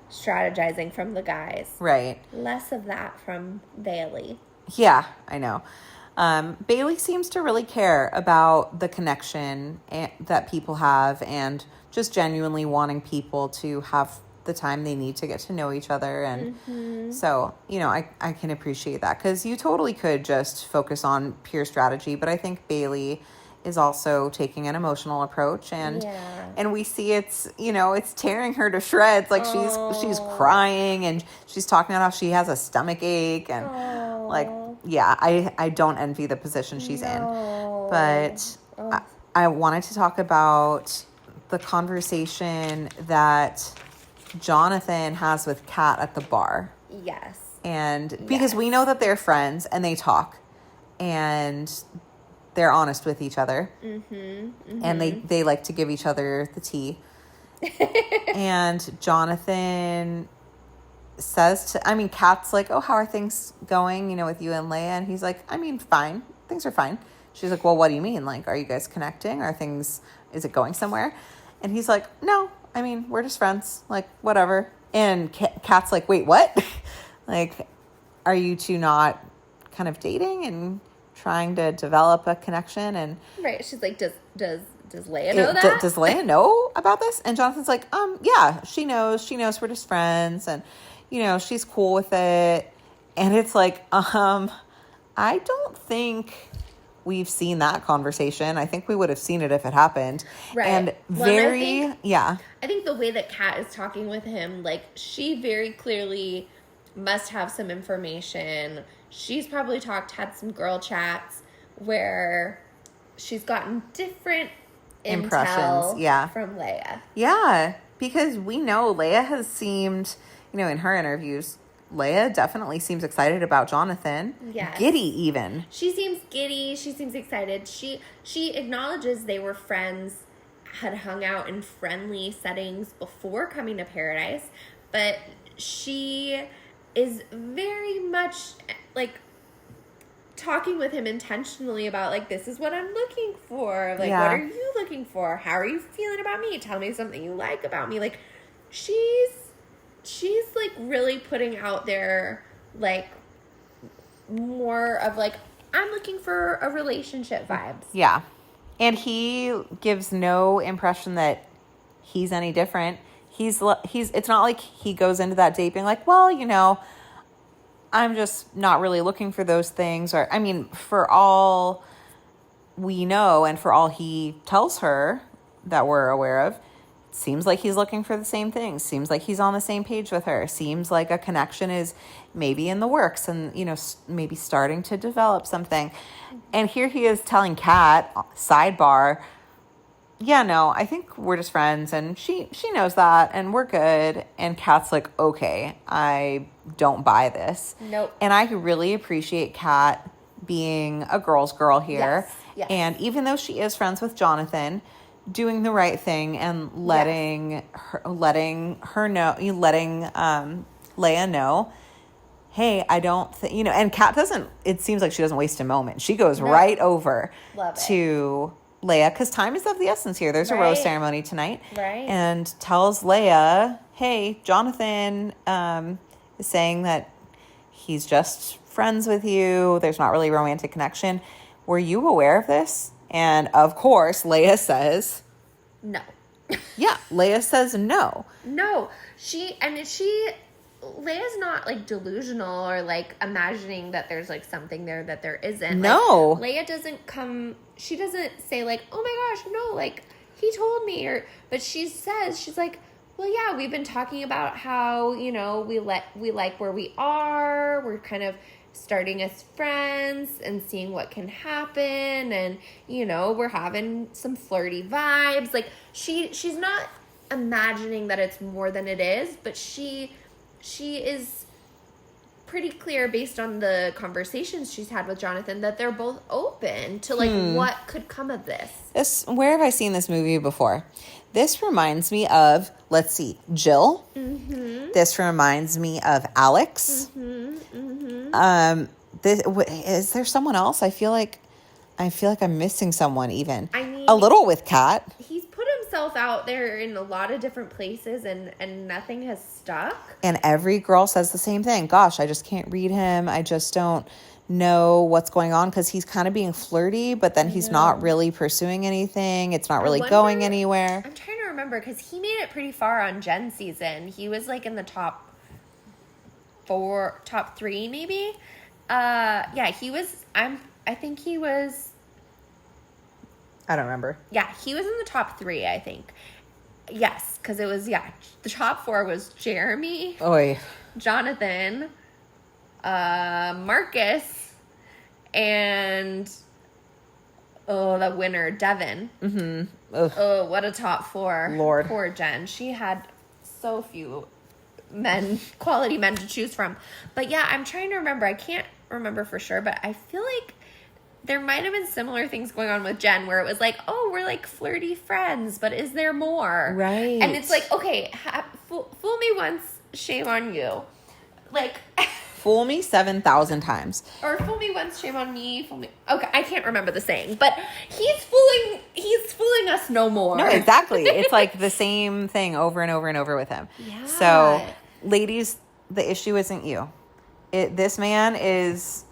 Speaker 2: strategizing from the guys.
Speaker 1: Right.
Speaker 2: Less of that from Bailey.
Speaker 1: Yeah, I know. Bailey seems to really care about the connection that people have and just genuinely wanting people to have the time they need to get to know each other. And so, I can appreciate that because you totally could just focus on pure strategy. But I think Bailey is also taking an emotional approach and we see it's tearing her to shreds. She's crying and she's talking about how she has a stomach ache and I don't envy the position she's in. But I wanted to talk about the conversation that Jonathan has with Kat at the bar.
Speaker 2: Yes.
Speaker 1: And because we know that they're friends and they talk and they're honest with each other. And they like to give each other the tea. And Jonathan says Kat's like, oh, how are things going, with you and Leia? And he's like, fine. Things are fine. She's like, well, what do you mean? Are you guys connecting? Is it going somewhere? And he's like, no, we're just friends. Whatever. And Kat's like, wait, what? Are you two not kind of dating and trying to develop a connection? And
Speaker 2: right. She's like, does Does Leia know that?
Speaker 1: Does Leia know about this? And Jonathan's like, yeah, she knows we're just friends, and she's cool with it. And it's like, I don't think we've seen that conversation. I think we would have seen it if it happened.
Speaker 2: Right.
Speaker 1: And
Speaker 2: I think the way that Kat is talking with him, like, she very clearly must have some information. She's probably had some girl chats where she's gotten different
Speaker 1: impressions
Speaker 2: from Leia.
Speaker 1: Yeah, because we know Leia has seemed, in her interviews, Leia definitely seems excited about Jonathan.
Speaker 2: Yes.
Speaker 1: Giddy even.
Speaker 2: She seems giddy. She seems excited. She acknowledges they were friends, had hung out in friendly settings before coming to Paradise, but she is very much like talking with him intentionally about, like, this is what I'm looking for. Like, what are you looking for? How are you feeling about me? Tell me something you like about me. Like, she's like really putting out there, like, more of like, I'm looking for a relationship vibes.
Speaker 1: Yeah. And he gives no impression that he's any different. He's it's not like he goes into that date being like, well, I'm just not really looking for those things. Or, I mean, for all we know and for all he tells her that we're aware of, it seems like he's looking for the same things. Seems like he's on the same page with her. Seems like a connection is maybe in the works and, maybe starting to develop something. And here he is telling Kat, sidebar, yeah, no, I think we're just friends, and she knows that, and we're good. And Kat's like, okay, I don't buy this.
Speaker 2: Nope.
Speaker 1: And I really appreciate Kat being a girl's girl here.
Speaker 2: Yes.
Speaker 1: And even though she is friends with Jonathan, doing the right thing and letting Leia know, hey, I don't think, and Kat doesn't, it seems like she doesn't waste a moment. She goes right over to Leia, because time is of the essence here. There's a rose ceremony tonight.
Speaker 2: Right.
Speaker 1: And tells Leia, hey, Jonathan is saying that he's just friends with you. There's not really a romantic connection. Were you aware of this? And of course, Leia says
Speaker 2: no.
Speaker 1: Yeah, Leia says no.
Speaker 2: No. Leia's not, like, delusional or, like, imagining that there's, like, something there that there isn't.
Speaker 1: No.
Speaker 2: Like, Leia she doesn't say, like, oh my gosh, no, like, he told me, but she says, she's like, well, yeah, we've been talking about how, we like where we are, we're kind of starting as friends and seeing what can happen, and, we're having some flirty vibes. Like, she's not imagining that it's more than it is, but she is pretty clear based on the conversations she's had with Jonathan that they're both open to, like, what could come of this.
Speaker 1: Where have I seen this movie before? This reminds me of, let's see, Jill. Mm-hmm. This reminds me of Alex. Mm-hmm. Mm-hmm. Is there someone else? I feel like I'm missing someone even.
Speaker 2: I mean,
Speaker 1: a little with Kat.
Speaker 2: He's put himself out there in a lot of different places and nothing has stuck.
Speaker 1: And every girl says the same thing. Gosh, I just can't read him. I just don't know what's going on, because he's kind of being flirty, but then he's not really pursuing anything. It's not really going anywhere.
Speaker 2: I'm trying to remember, because he made it pretty far on Jen's season. He was, like, in the top 3 maybe. He was. I think he was.
Speaker 1: I don't remember.
Speaker 2: Yeah, he was in the top 3, I think. Yes, because it was, the top 4 was Jeremy, Jonathan, Marcus, and, the winner, Devin. Mm-hmm. Oh, what a top 4.
Speaker 1: Lord.
Speaker 2: Poor Jen. She had so few quality men to choose from. But yeah, I'm trying to remember. I can't remember for sure, but I feel like there might have been similar things going on with Jen, where it was like, oh, we're like flirty friends, but is there more?
Speaker 1: Right.
Speaker 2: And it's like, okay, fool me once, shame on you. Like,
Speaker 1: fool me 7,000 times.
Speaker 2: Or fool me once, shame on me. Fool me. Okay, I can't remember the saying, but he's fooling us no more.
Speaker 1: No, exactly. It's like the same thing over and over and over with him.
Speaker 2: Yeah.
Speaker 1: So, ladies, the issue isn't you. This man is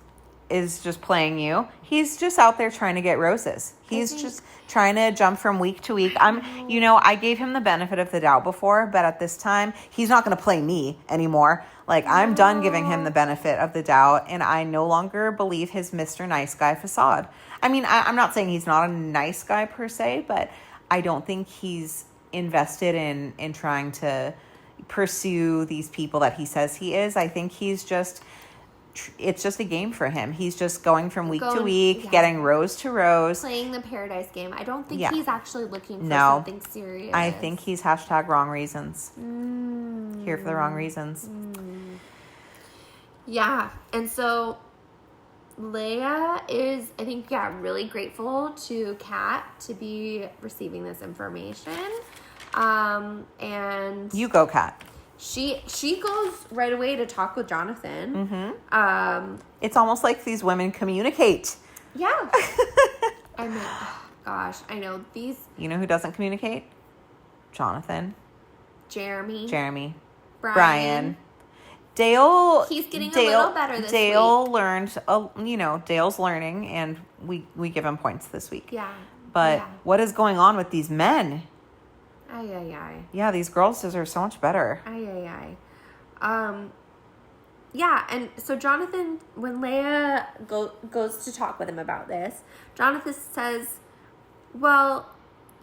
Speaker 1: is just playing you. He's just out there trying to get roses. He's just trying to jump from week to week. I gave him the benefit of the doubt before, but at this time, he's not going to play me anymore. Like, I'm done giving him the benefit of the doubt, and I no longer believe his Mr. Nice Guy facade. I mean, I'm not saying he's not a nice guy per se, but I don't think he's invested in trying to pursue these people that he says he is. I think he's just... it's just a game for him. He's just going from week to week, getting rose to rose.
Speaker 2: Playing the paradise game. I don't think he's actually looking for something serious.
Speaker 1: I think he's #wrong reasons. Here for the wrong reasons.
Speaker 2: Yeah. And so Leia is, I think, really grateful to Kat to be receiving this information. And
Speaker 1: you go, Kat.
Speaker 2: She goes right away to talk with Jonathan.
Speaker 1: It's almost like these women communicate.
Speaker 2: Yeah. I mean, gosh, I know these.
Speaker 1: You know who doesn't communicate? Jonathan.
Speaker 2: Jeremy.
Speaker 1: Brian. Dale.
Speaker 2: He's getting a little better this week.
Speaker 1: Dale's learning, and we give him points this week.
Speaker 2: Yeah.
Speaker 1: But what is going on with these men?
Speaker 2: Ay.
Speaker 1: Yeah, these girls deserve so much better.
Speaker 2: Ay. Yeah, and so Jonathan, when Leia goes to talk with him about this, Jonathan says, well,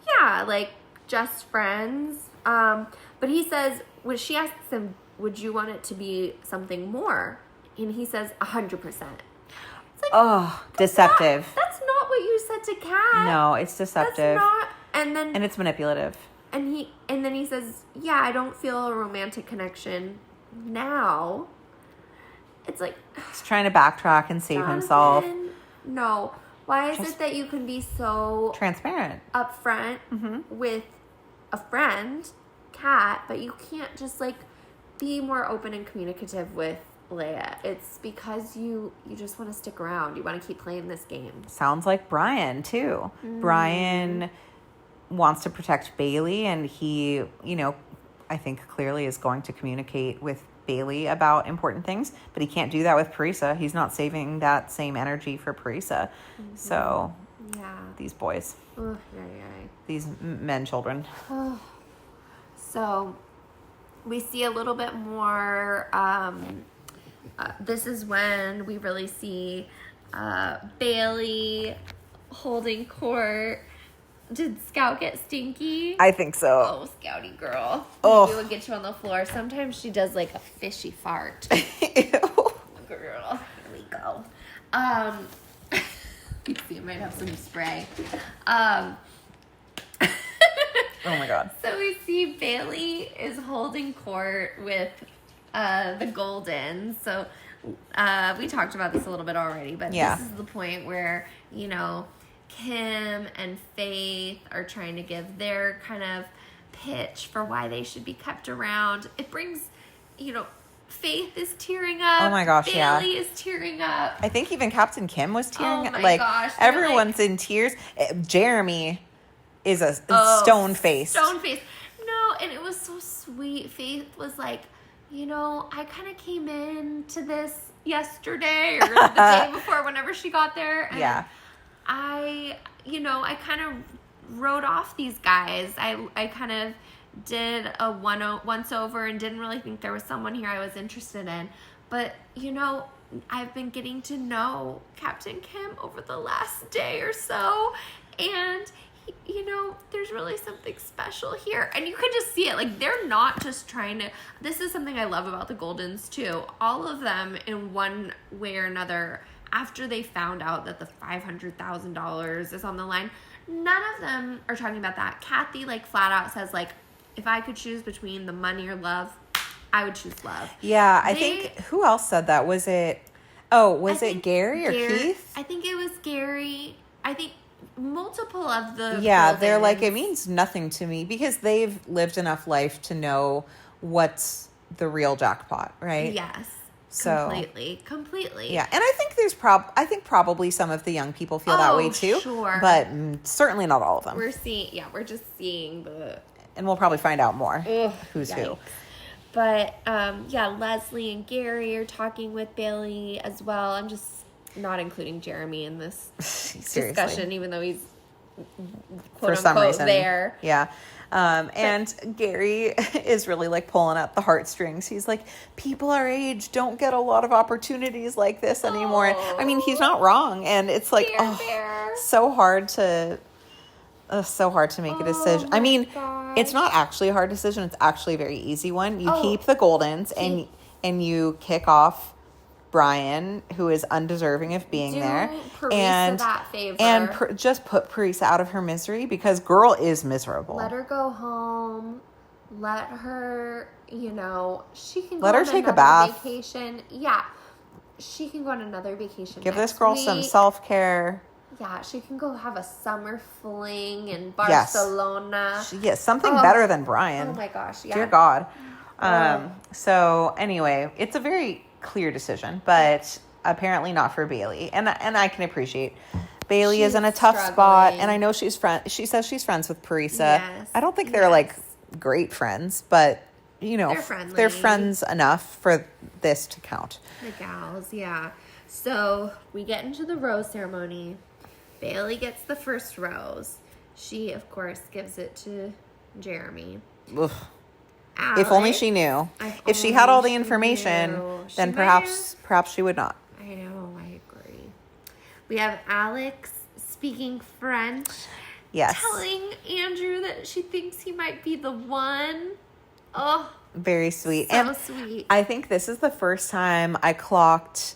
Speaker 2: yeah, like, just friends. But he says, when she asks him, would you want it to be something more? And he says, 100%. It's like,
Speaker 1: deceptive.
Speaker 2: That's not what you said to Kat.
Speaker 1: No, it's deceptive.
Speaker 2: That's not, and
Speaker 1: it's manipulative.
Speaker 2: And then he says, yeah, I don't feel a romantic connection now. It's like...
Speaker 1: he's trying to backtrack and save himself.
Speaker 2: No. Why is it that you can be so...
Speaker 1: transparent.
Speaker 2: Upfront with a friend, Kat, but you can't just, like, be more open and communicative with Leia? It's because you just want to stick around. You want to keep playing this game.
Speaker 1: Sounds like Brian, too. Brian wants to protect Bailey, and he, I think clearly is going to communicate with Bailey about important things, but he can't do that with Parisa. He's not saving that same energy for Parisa. So, these boys. These men children.
Speaker 2: So, we see a little bit more, this is when we really see Bailey holding court. Did Scout get stinky?
Speaker 1: I think so.
Speaker 2: Oh, Scouty girl.
Speaker 1: Oh.
Speaker 2: Maybe we'll get you on the floor. Sometimes she does like a fishy fart.
Speaker 1: Ew.
Speaker 2: Girl. Here we go. You see, I might have some spray.
Speaker 1: Oh my God.
Speaker 2: So we see Bailey is holding court with the Goldens. So we talked about this a little bit already, but this is the point where, Kim and Faith are trying to give their kind of pitch for why they should be kept around. It brings, Faith is tearing up.
Speaker 1: Oh my gosh,
Speaker 2: Bailey is tearing up.
Speaker 1: I think even Captain Kim was tearing up.
Speaker 2: Oh my gosh.
Speaker 1: Everyone's in tears. Jeremy is a stone-faced.
Speaker 2: Stone-faced. No, and it was so sweet. Faith was like, I kind of came into this yesterday or the day before, whenever she got there. And I kind of wrote off these guys. I kind of did a once over and didn't really think there was someone here I was interested in. But, I've been getting to know Captain Kim over the last day or so. And, there's really something special here. And you can just see it. Like, they're not just trying to... This is something I love about the Goldens, too. All of them, in one way or another... After they found out that the $500,000 is on the line, none of them are talking about that. Kathy, flat out says, if I could choose between the money or love, I would choose love.
Speaker 1: Yeah, I think, who else said that? Was it Gary or Keith?
Speaker 2: I think it was Gary. I think multiple of the
Speaker 1: they're like, it means nothing to me because they've lived enough life to know what's the real jackpot, right?
Speaker 2: Yes.
Speaker 1: So
Speaker 2: completely.
Speaker 1: Yeah, and I think there's probably some of the young people feel that way too.
Speaker 2: Sure.
Speaker 1: But certainly not all of them.
Speaker 2: We're just seeing the...
Speaker 1: And we'll probably find out more who's who.
Speaker 2: But, Leslie and Gary are talking with Bailey as well. I'm just not including Jeremy in this
Speaker 1: Seriously.
Speaker 2: discussion, even though he's
Speaker 1: For some reason
Speaker 2: there.
Speaker 1: Yeah. And Gary is really like pulling at the heartstrings. He's like, people our age don't get a lot of opportunities like this anymore. I mean, he's not wrong. And it's like, so hard to make a decision. I mean, it's not actually a hard decision. It's actually a very easy one. You keep the Goldens and you kick off Brian, who is undeserving of being there,
Speaker 2: and that favor,
Speaker 1: and just put Parisa out of her misery, because girl is miserable.
Speaker 2: Let her go home. Let her, she can
Speaker 1: let
Speaker 2: go
Speaker 1: her
Speaker 2: on
Speaker 1: take a
Speaker 2: another
Speaker 1: bath.
Speaker 2: Vacation. Yeah, she can go on another vacation.
Speaker 1: Give this girl some self-care.
Speaker 2: Yeah, she can go have a summer fling in Barcelona.
Speaker 1: Yes, something better than Brian.
Speaker 2: Oh my gosh, yeah.
Speaker 1: Dear God. So anyway, it's a very clear decision, but apparently not for Bailey. And I can appreciate Bailey is in a tough spot, and I know she says she's friends with Parisa.
Speaker 2: Yes.
Speaker 1: I don't think they're like great friends, but they're friends enough for this to count.
Speaker 2: The gals, yeah. So we get into the rose ceremony. Bailey gets the first rose. She, of course, gives it to Jeremy.
Speaker 1: Ugh.
Speaker 2: Alex,
Speaker 1: if only she knew. If she had all the information, then perhaps she would not.
Speaker 2: I know, I agree. We have Alex speaking French.
Speaker 1: Yes.
Speaker 2: Telling Andrew that she thinks he might be the one. Oh.
Speaker 1: Very sweet.
Speaker 2: So sweet.
Speaker 1: I think this is the first time I clocked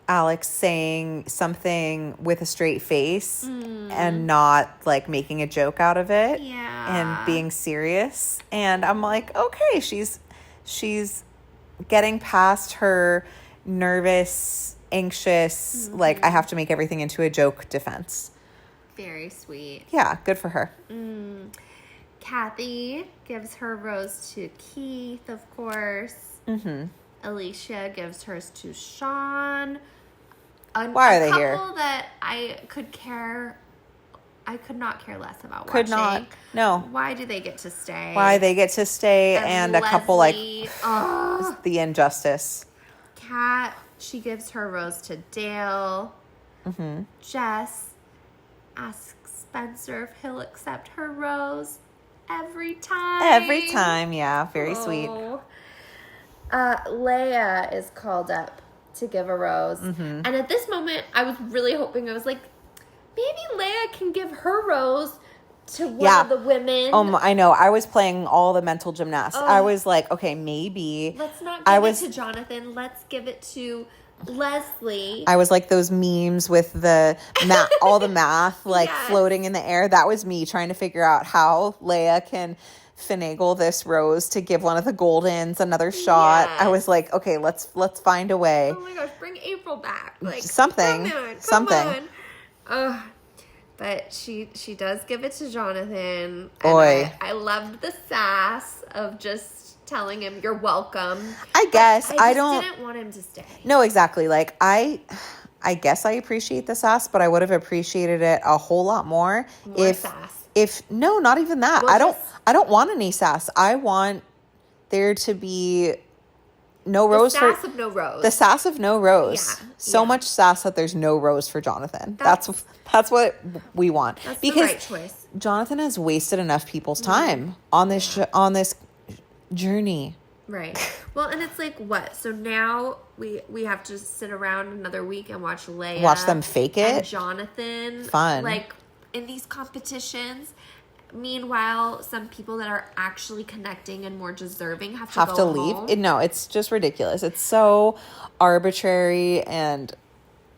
Speaker 1: Alex saying something with a straight face and not like making a joke out of it and being serious. And I'm like, okay, she's getting past her nervous, anxious, like I have to make everything into a joke defense.
Speaker 2: Very sweet.
Speaker 1: Yeah, good for her.
Speaker 2: Kathy gives her rose to Keith, of course. Alicia gives hers to Sean.
Speaker 1: Why are they here?
Speaker 2: A couple that I could not care less about
Speaker 1: Could
Speaker 2: watching.
Speaker 1: not. No.
Speaker 2: Why do they get to stay?
Speaker 1: Why they get to stay and a couple like the injustice.
Speaker 2: Kat, she gives her rose to Dale. Jess asks Spencer if he'll accept her rose every time.
Speaker 1: Every time, yeah. Very sweet.
Speaker 2: Leia is called up to give a rose. And at this moment, I was really hoping, I was like, maybe Leia can give her rose to one of the women.
Speaker 1: I know. I was playing all the mental gymnastics. I was like, okay, maybe.
Speaker 2: Let's not give it to Jonathan. Let's give it to Leslie.
Speaker 1: I was like those memes with the all the math like floating in the air. That was me trying to figure out how Leia can finagle this rose to give one of the Goldens another shot. I was like, okay, let's find a way.
Speaker 2: Oh my gosh, bring April back. Like
Speaker 1: something.
Speaker 2: Come on. But she does give it to Jonathan.
Speaker 1: Boy.
Speaker 2: I loved the sass of just telling him you're welcome.
Speaker 1: I guess I
Speaker 2: didn't want him to stay.
Speaker 1: No, exactly. Like I guess I appreciate the sass, but I would have appreciated it a whole lot more if
Speaker 2: sass.
Speaker 1: No, not even that. I don't want any sass. I want there to be no rose.
Speaker 2: The sass of no rose.
Speaker 1: The sass of no rose.
Speaker 2: Yeah.
Speaker 1: So much sass that there's no rose for Jonathan. That's what we want.
Speaker 2: That's
Speaker 1: because
Speaker 2: the right choice.
Speaker 1: Jonathan has wasted enough people's time on this journey.
Speaker 2: Right. Well, and it's like what? So now we have to sit around another week and watch Leia.
Speaker 1: Watch them fake it.
Speaker 2: And Jonathan.
Speaker 1: Fun.
Speaker 2: Like in these competitions. Meanwhile, some people that are actually connecting and more deserving have to
Speaker 1: leave.
Speaker 2: home.
Speaker 1: No, it's just ridiculous. It's so arbitrary and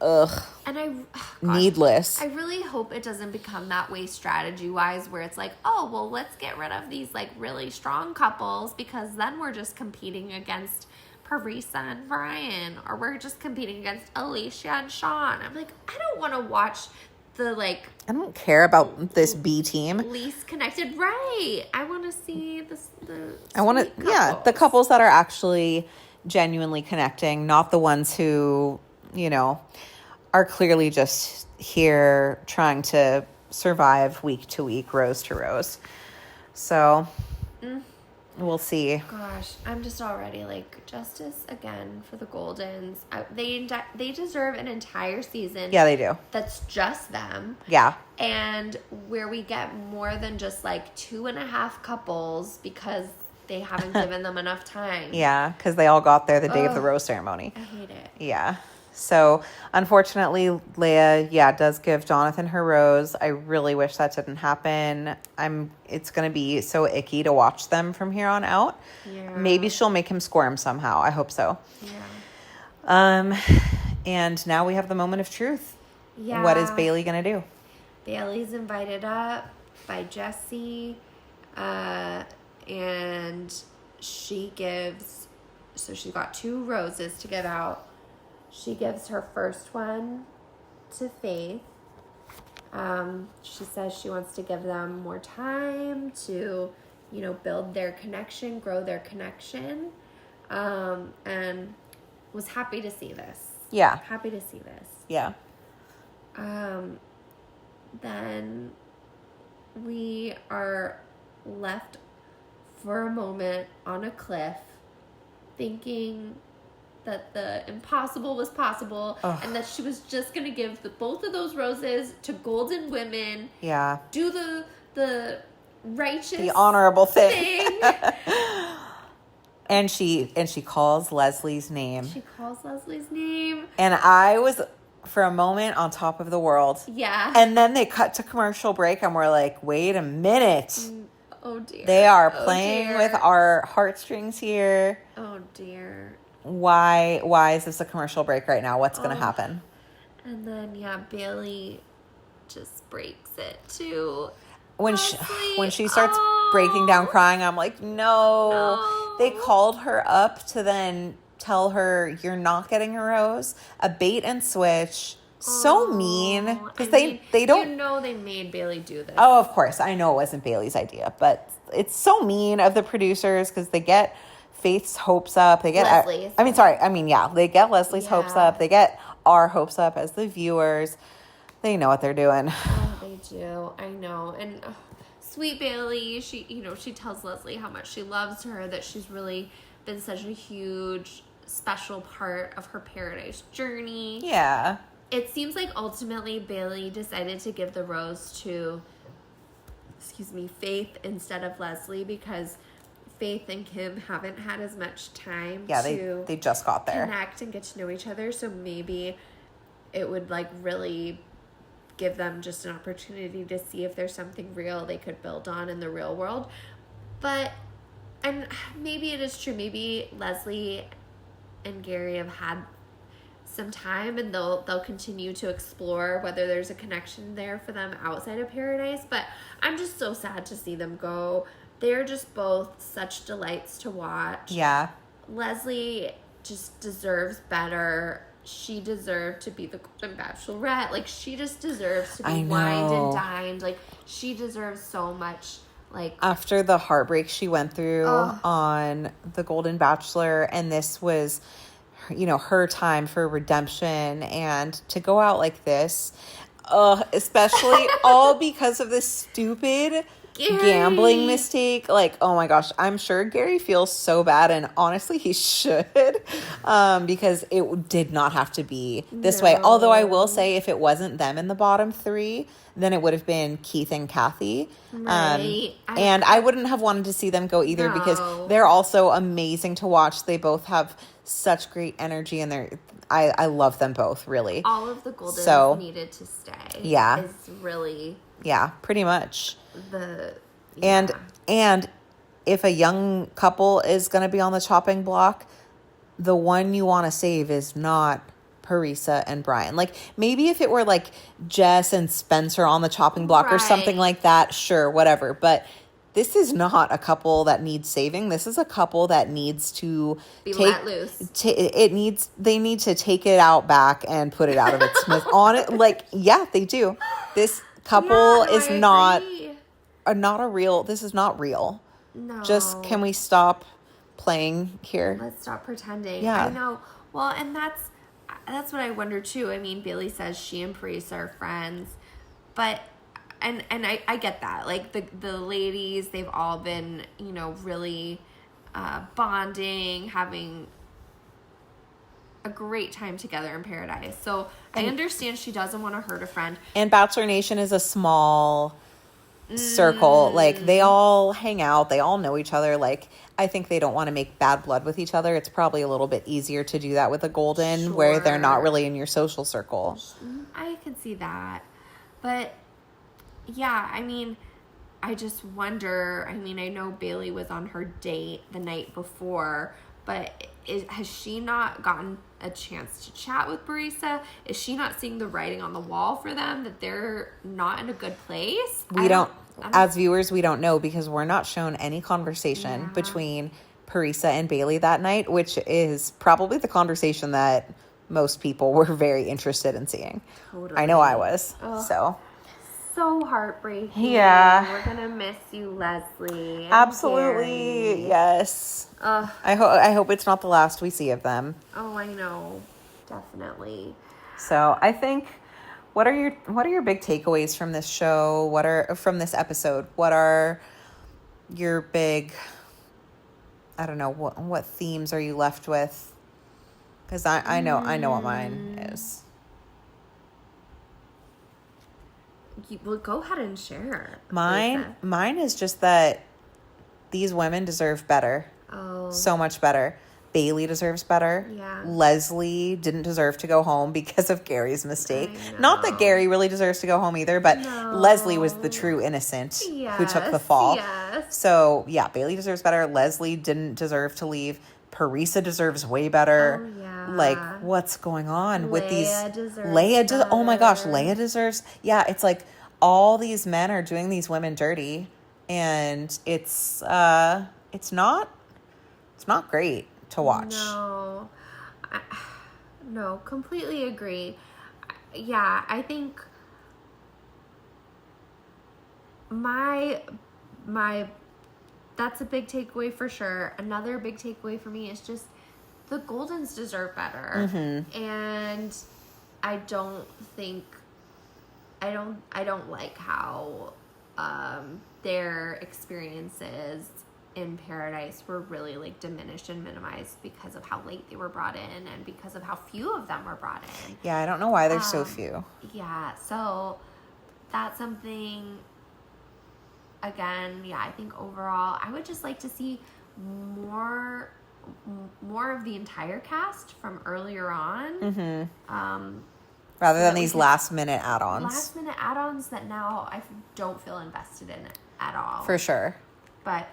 Speaker 2: and
Speaker 1: needless.
Speaker 2: I really hope it doesn't become that way strategy-wise where it's like, oh, well, let's get rid of these like really strong couples because then we're just competing against Parisa and Brian, or we're just competing against Alicia and Sean. I'm like, I don't want to watch the like
Speaker 1: I don't care about this B team.
Speaker 2: Least connected, right? I want to see the
Speaker 1: the couples that are actually genuinely connecting, not the ones who, are clearly just here trying to survive week to week, rose to rose. So We'll see.
Speaker 2: Gosh, I'm just already like, justice again for the Goldens. They deserve an entire season.
Speaker 1: Yeah, they do.
Speaker 2: That's just them.
Speaker 1: Yeah.
Speaker 2: And where we get more than just like 2.5 couples because they haven't given them enough time.
Speaker 1: Yeah, because they all got there the day of the rose ceremony.
Speaker 2: I hate it.
Speaker 1: Yeah. So, unfortunately, Leia, does give Jonathan her rose. I really wish that didn't happen. It's going to be so icky to watch them from here on out.
Speaker 2: Yeah.
Speaker 1: Maybe she'll make him squirm somehow. I hope so.
Speaker 2: Yeah.
Speaker 1: And now we have the moment of truth.
Speaker 2: Yeah.
Speaker 1: What is Bailey going to do?
Speaker 2: Bailey's invited up by Jesse, and she got 2 roses to give out. She gives her first one to Faith. She says she wants to give them more time to, build their connection, grow their connection, and was happy to see this.
Speaker 1: Yeah.
Speaker 2: Happy to see this.
Speaker 1: Yeah.
Speaker 2: Then we are left for a moment on a cliff thinking that the impossible was possible.
Speaker 1: Ugh.
Speaker 2: And that she was just going to give both of those roses to golden women.
Speaker 1: Yeah.
Speaker 2: Do the righteous,
Speaker 1: the honorable thing. And she calls Leslie's name.
Speaker 2: She calls Leslie's name.
Speaker 1: And I was, for a moment, on top of the world.
Speaker 2: Yeah.
Speaker 1: And then they cut to commercial break and we're like, wait a minute.
Speaker 2: Oh, dear.
Speaker 1: They are playing with our heartstrings here.
Speaker 2: Oh, dear.
Speaker 1: Why is this a commercial break right now? What's going to happen?
Speaker 2: And then, Bailey just breaks it too.
Speaker 1: When she starts breaking down crying, I'm like, no. They called her up to then tell her you're not getting a rose. A bait and switch. So mean. Because they don't.
Speaker 2: They made Bailey do this.
Speaker 1: Oh, of course. I know it wasn't Bailey's idea. But it's so mean of the producers because they get Faith's hopes up. They get
Speaker 2: Leslie's.
Speaker 1: They get Leslie's hopes up. They get our hopes up as the viewers. They know what they're doing.
Speaker 2: Oh, they do. I know. And sweet Bailey, she tells Leslie how much she loves her, that she's really been such a huge, special part of her paradise journey.
Speaker 1: Yeah.
Speaker 2: It seems like ultimately Bailey decided to give the rose to, Faith instead of Leslie because Faith and Kim haven't had as much time to
Speaker 1: they just got there.
Speaker 2: Connect and get to know each other. So maybe it would really give them just an opportunity to see if there's something real they could build on in the real world. And maybe it is true. Maybe Leslie and Gary have had some time and they'll continue to explore whether there's a connection there for them outside of paradise. But I'm just so sad to see them go. They're just both such delights to watch.
Speaker 1: Yeah.
Speaker 2: Leslie just deserves better. She deserved to be the Golden Bachelorette. She just deserves to be wined and dined. She deserves so much.
Speaker 1: After the heartbreak she went through on the Golden Bachelor, and this was, her time for redemption, and to go out like this, especially all because of this stupid gambling mistake. Oh my gosh, I'm sure Gary feels so bad, and honestly he should, because it did not have to be this way. Although I will say, if it wasn't them in the bottom 3, then it would have been Keith and Kathy.
Speaker 2: Right.
Speaker 1: And I wouldn't have wanted to see them go either, because they're also amazing to watch. They both have such great energy, and I love them both, really.
Speaker 2: All of the Goldens needed to stay.
Speaker 1: Yeah.
Speaker 2: Is really...
Speaker 1: Yeah, pretty much.
Speaker 2: Yeah.
Speaker 1: And if a young couple is going to be on the chopping block, the one you want to save is not Parisa and Brian. Maybe if it were Jess and Spencer on the chopping block or something like that, sure, whatever. But this is not a couple that needs saving. This is a couple that needs to
Speaker 2: be let loose.
Speaker 1: They need to take it out back and put it out of its on it. Yeah, they do. This couple is not a real. This is not real.
Speaker 2: No.
Speaker 1: Just, can we stop playing here?
Speaker 2: Let's stop pretending.
Speaker 1: Yeah.
Speaker 2: I know. Well, and that's what I wonder too. I mean, Bailey says she and Parisa are friends, but and I get that. The ladies, they've all been, really bonding, having a great time together in paradise. So I understand she doesn't want to hurt a friend.
Speaker 1: And Bachelor Nation is a small circle. Like, they all hang out. They all know each other. Like, I think they don't want to make bad blood with each other. It's probably a little bit easier to do that with a Golden, where they're not really in your social circle.
Speaker 2: I can see that. But, yeah, I mean, I just wonder. I mean, I know Bailey was on her date the night before, but has she not gotten a chance to chat with Barisa? Is she not seeing the writing on the wall for them that they're not in a good place?
Speaker 1: As viewers, we don't know, because we're not shown any conversation between Parisa and Bailey that night, which is probably the conversation that most people were very interested in seeing. Totally. I know I was.
Speaker 2: Oh. So heartbreaking.
Speaker 1: Yeah.
Speaker 2: We're gonna miss you, Leslie.
Speaker 1: Absolutely.
Speaker 2: Gary.
Speaker 1: Yes. I hope it's not the last we see of them.
Speaker 2: Oh, I know. Definitely.
Speaker 1: So I think, what are your big takeaways from this show? From this episode? What are your big, I don't know, what themes are you left with? Because I know what mine is.
Speaker 2: Well, go ahead and share.
Speaker 1: Mine is just that these women deserve better.
Speaker 2: Oh.
Speaker 1: So much better. Bailey deserves better.
Speaker 2: Yeah.
Speaker 1: Leslie didn't deserve to go home because of Gary's mistake. Not that Gary really deserves to go home either, but Leslie was the true innocent who took the fall.
Speaker 2: Yes.
Speaker 1: So, yeah, Bailey deserves better. Leslie didn't deserve to leave. Parisa deserves way better.
Speaker 2: Oh, yeah.
Speaker 1: Like, what's going on with these?
Speaker 2: Oh
Speaker 1: my gosh, Leia deserves. Yeah, it's like all these men are doing these women dirty, and it's not great to watch.
Speaker 2: No, completely agree. Yeah, I think my that's a big takeaway for sure. Another big takeaway for me is just the Goldens deserve better.
Speaker 1: Mm-hmm.
Speaker 2: And I don't like how their experiences in paradise were really like diminished and minimized because of how late they were brought in and because of how few of them were brought in.
Speaker 1: Yeah, I don't know why there's so few.
Speaker 2: Yeah, so that's something, again, yeah, I think overall I would just like to see more of the entire cast from earlier on.
Speaker 1: Mm-hmm. Rather than these last minute add-ons.
Speaker 2: That now I don't feel invested in at all.
Speaker 1: For sure.
Speaker 2: But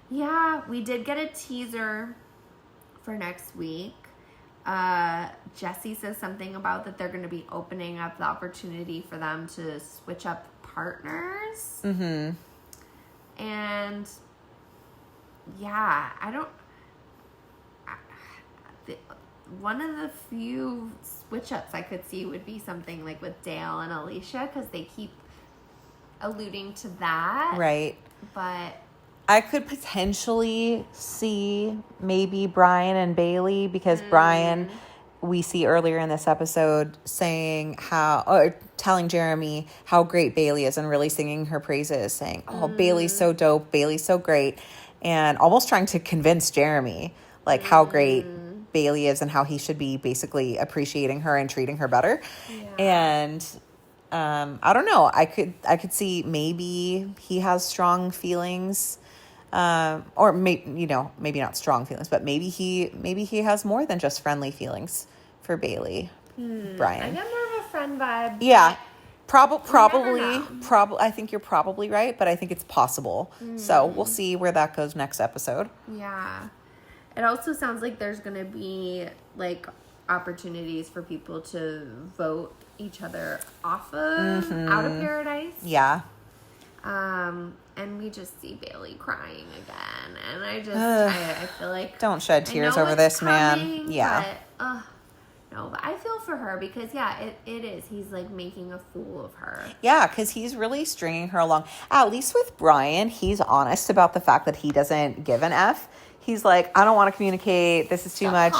Speaker 2: yeah, we did get a teaser for next week. Jesse says something about that they're going to be opening up the opportunity for them to switch up partners.
Speaker 1: Mm-hmm.
Speaker 2: And yeah, one of the few switch ups I could see would be something like with Dale and Alicia, because they keep alluding to that.
Speaker 1: Right.
Speaker 2: But
Speaker 1: I could potentially see maybe Brian and Bailey, because Brian, we see earlier in this episode telling Jeremy how great Bailey is and really singing her praises, saying, oh, Bailey's so dope, Bailey's so great, and almost trying to convince Jeremy like how great Bailey is and how he should be basically appreciating her and treating her better. Yeah. And I don't know, I could see maybe he has strong feelings, or maybe not strong feelings, but maybe he has more than just friendly feelings for Bailey. Brian,
Speaker 2: I get more of a friend vibe.
Speaker 1: Yeah. Probably. I think you're probably right, but I think it's possible. So we'll see where that goes next episode.
Speaker 2: Yeah. It also sounds like there's going to be like opportunities for people to vote each other off of out of paradise.
Speaker 1: Yeah.
Speaker 2: And we just see Bailey crying again, and I feel like
Speaker 1: don't shed tears over this, man. Yeah.
Speaker 2: But, no, but I feel for her because it is. He's like making a fool of her. Yeah,
Speaker 1: because he's really stringing her along. At least with Brian, he's honest about the fact that he doesn't give an F. He's like, I don't want to communicate. This is too much.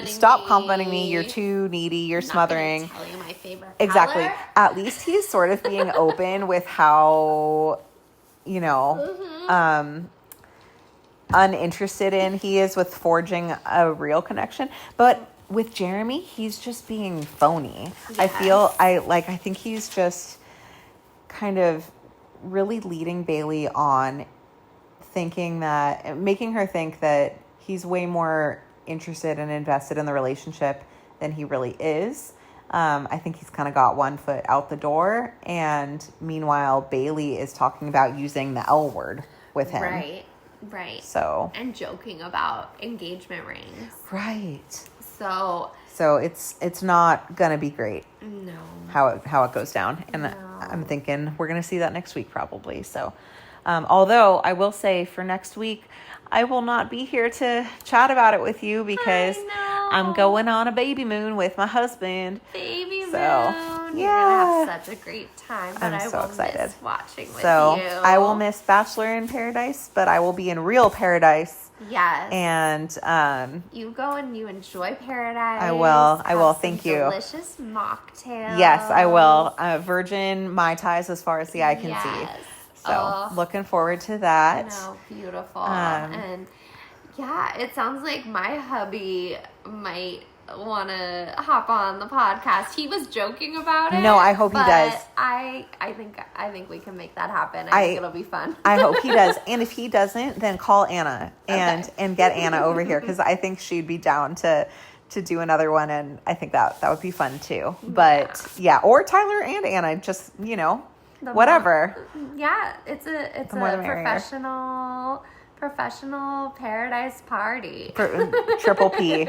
Speaker 1: Stop complimenting me. You're too needy. You're smothering.
Speaker 2: I'm not gonna tell you my favorite
Speaker 1: exactly.
Speaker 2: color.
Speaker 1: At least he's sort of being open with how, uninterested in he is with forging a real connection. But with Jeremy, he's just being phony.
Speaker 2: Yes.
Speaker 1: I think he's just kind of really leading Bailey on, making her think that he's way more interested and invested in the relationship than he really is. I think he's kind of got one foot out the door, and meanwhile, Bailey is talking about using the L word with him.
Speaker 2: Right.
Speaker 1: So,
Speaker 2: and joking about engagement rings.
Speaker 1: Right.
Speaker 2: So
Speaker 1: it's not gonna be great.
Speaker 2: No.
Speaker 1: How it goes down, and
Speaker 2: No.
Speaker 1: I'm thinking we're gonna see that next week probably. So, although I will say for next week, I will not be here to chat about it with you because I'm going on a baby moon with my husband.
Speaker 2: Baby moon.
Speaker 1: Yeah.
Speaker 2: You're gonna have such a great time, but
Speaker 1: I'm so excited.
Speaker 2: Miss watching with
Speaker 1: So
Speaker 2: you.
Speaker 1: I will miss Bachelor in Paradise, but I will be in real paradise.
Speaker 2: Yes.
Speaker 1: And
Speaker 2: you go and you enjoy paradise.
Speaker 1: I will.
Speaker 2: Have
Speaker 1: Thank
Speaker 2: some
Speaker 1: you.
Speaker 2: Delicious mocktails.
Speaker 1: Yes, I will. Virgin Mai Tais as far as the eye can see. So looking forward to that.
Speaker 2: No, beautiful. And yeah, it sounds like my hubby might want to hop on the podcast. He was joking about it.
Speaker 1: No, I hope he does.
Speaker 2: I think we can make that happen. I think it'll be fun.
Speaker 1: I hope he does. And if he doesn't, then call Anna and get Anna over here, because I think she'd be down to do another one, and I think that would be fun too. But yeah, or Tyler and Anna, just whatever.
Speaker 2: It's a professional paradise party.
Speaker 1: Triple P.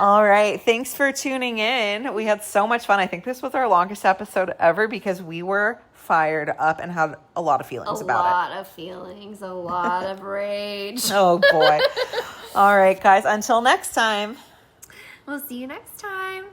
Speaker 1: All right. Thanks for tuning in. We had so much fun. I think this was our longest episode ever because we were fired up and had a lot of feelings about it.
Speaker 2: A lot of feelings, a lot of rage.
Speaker 1: Oh, boy. All right, guys. Until next time.
Speaker 2: We'll see you next time.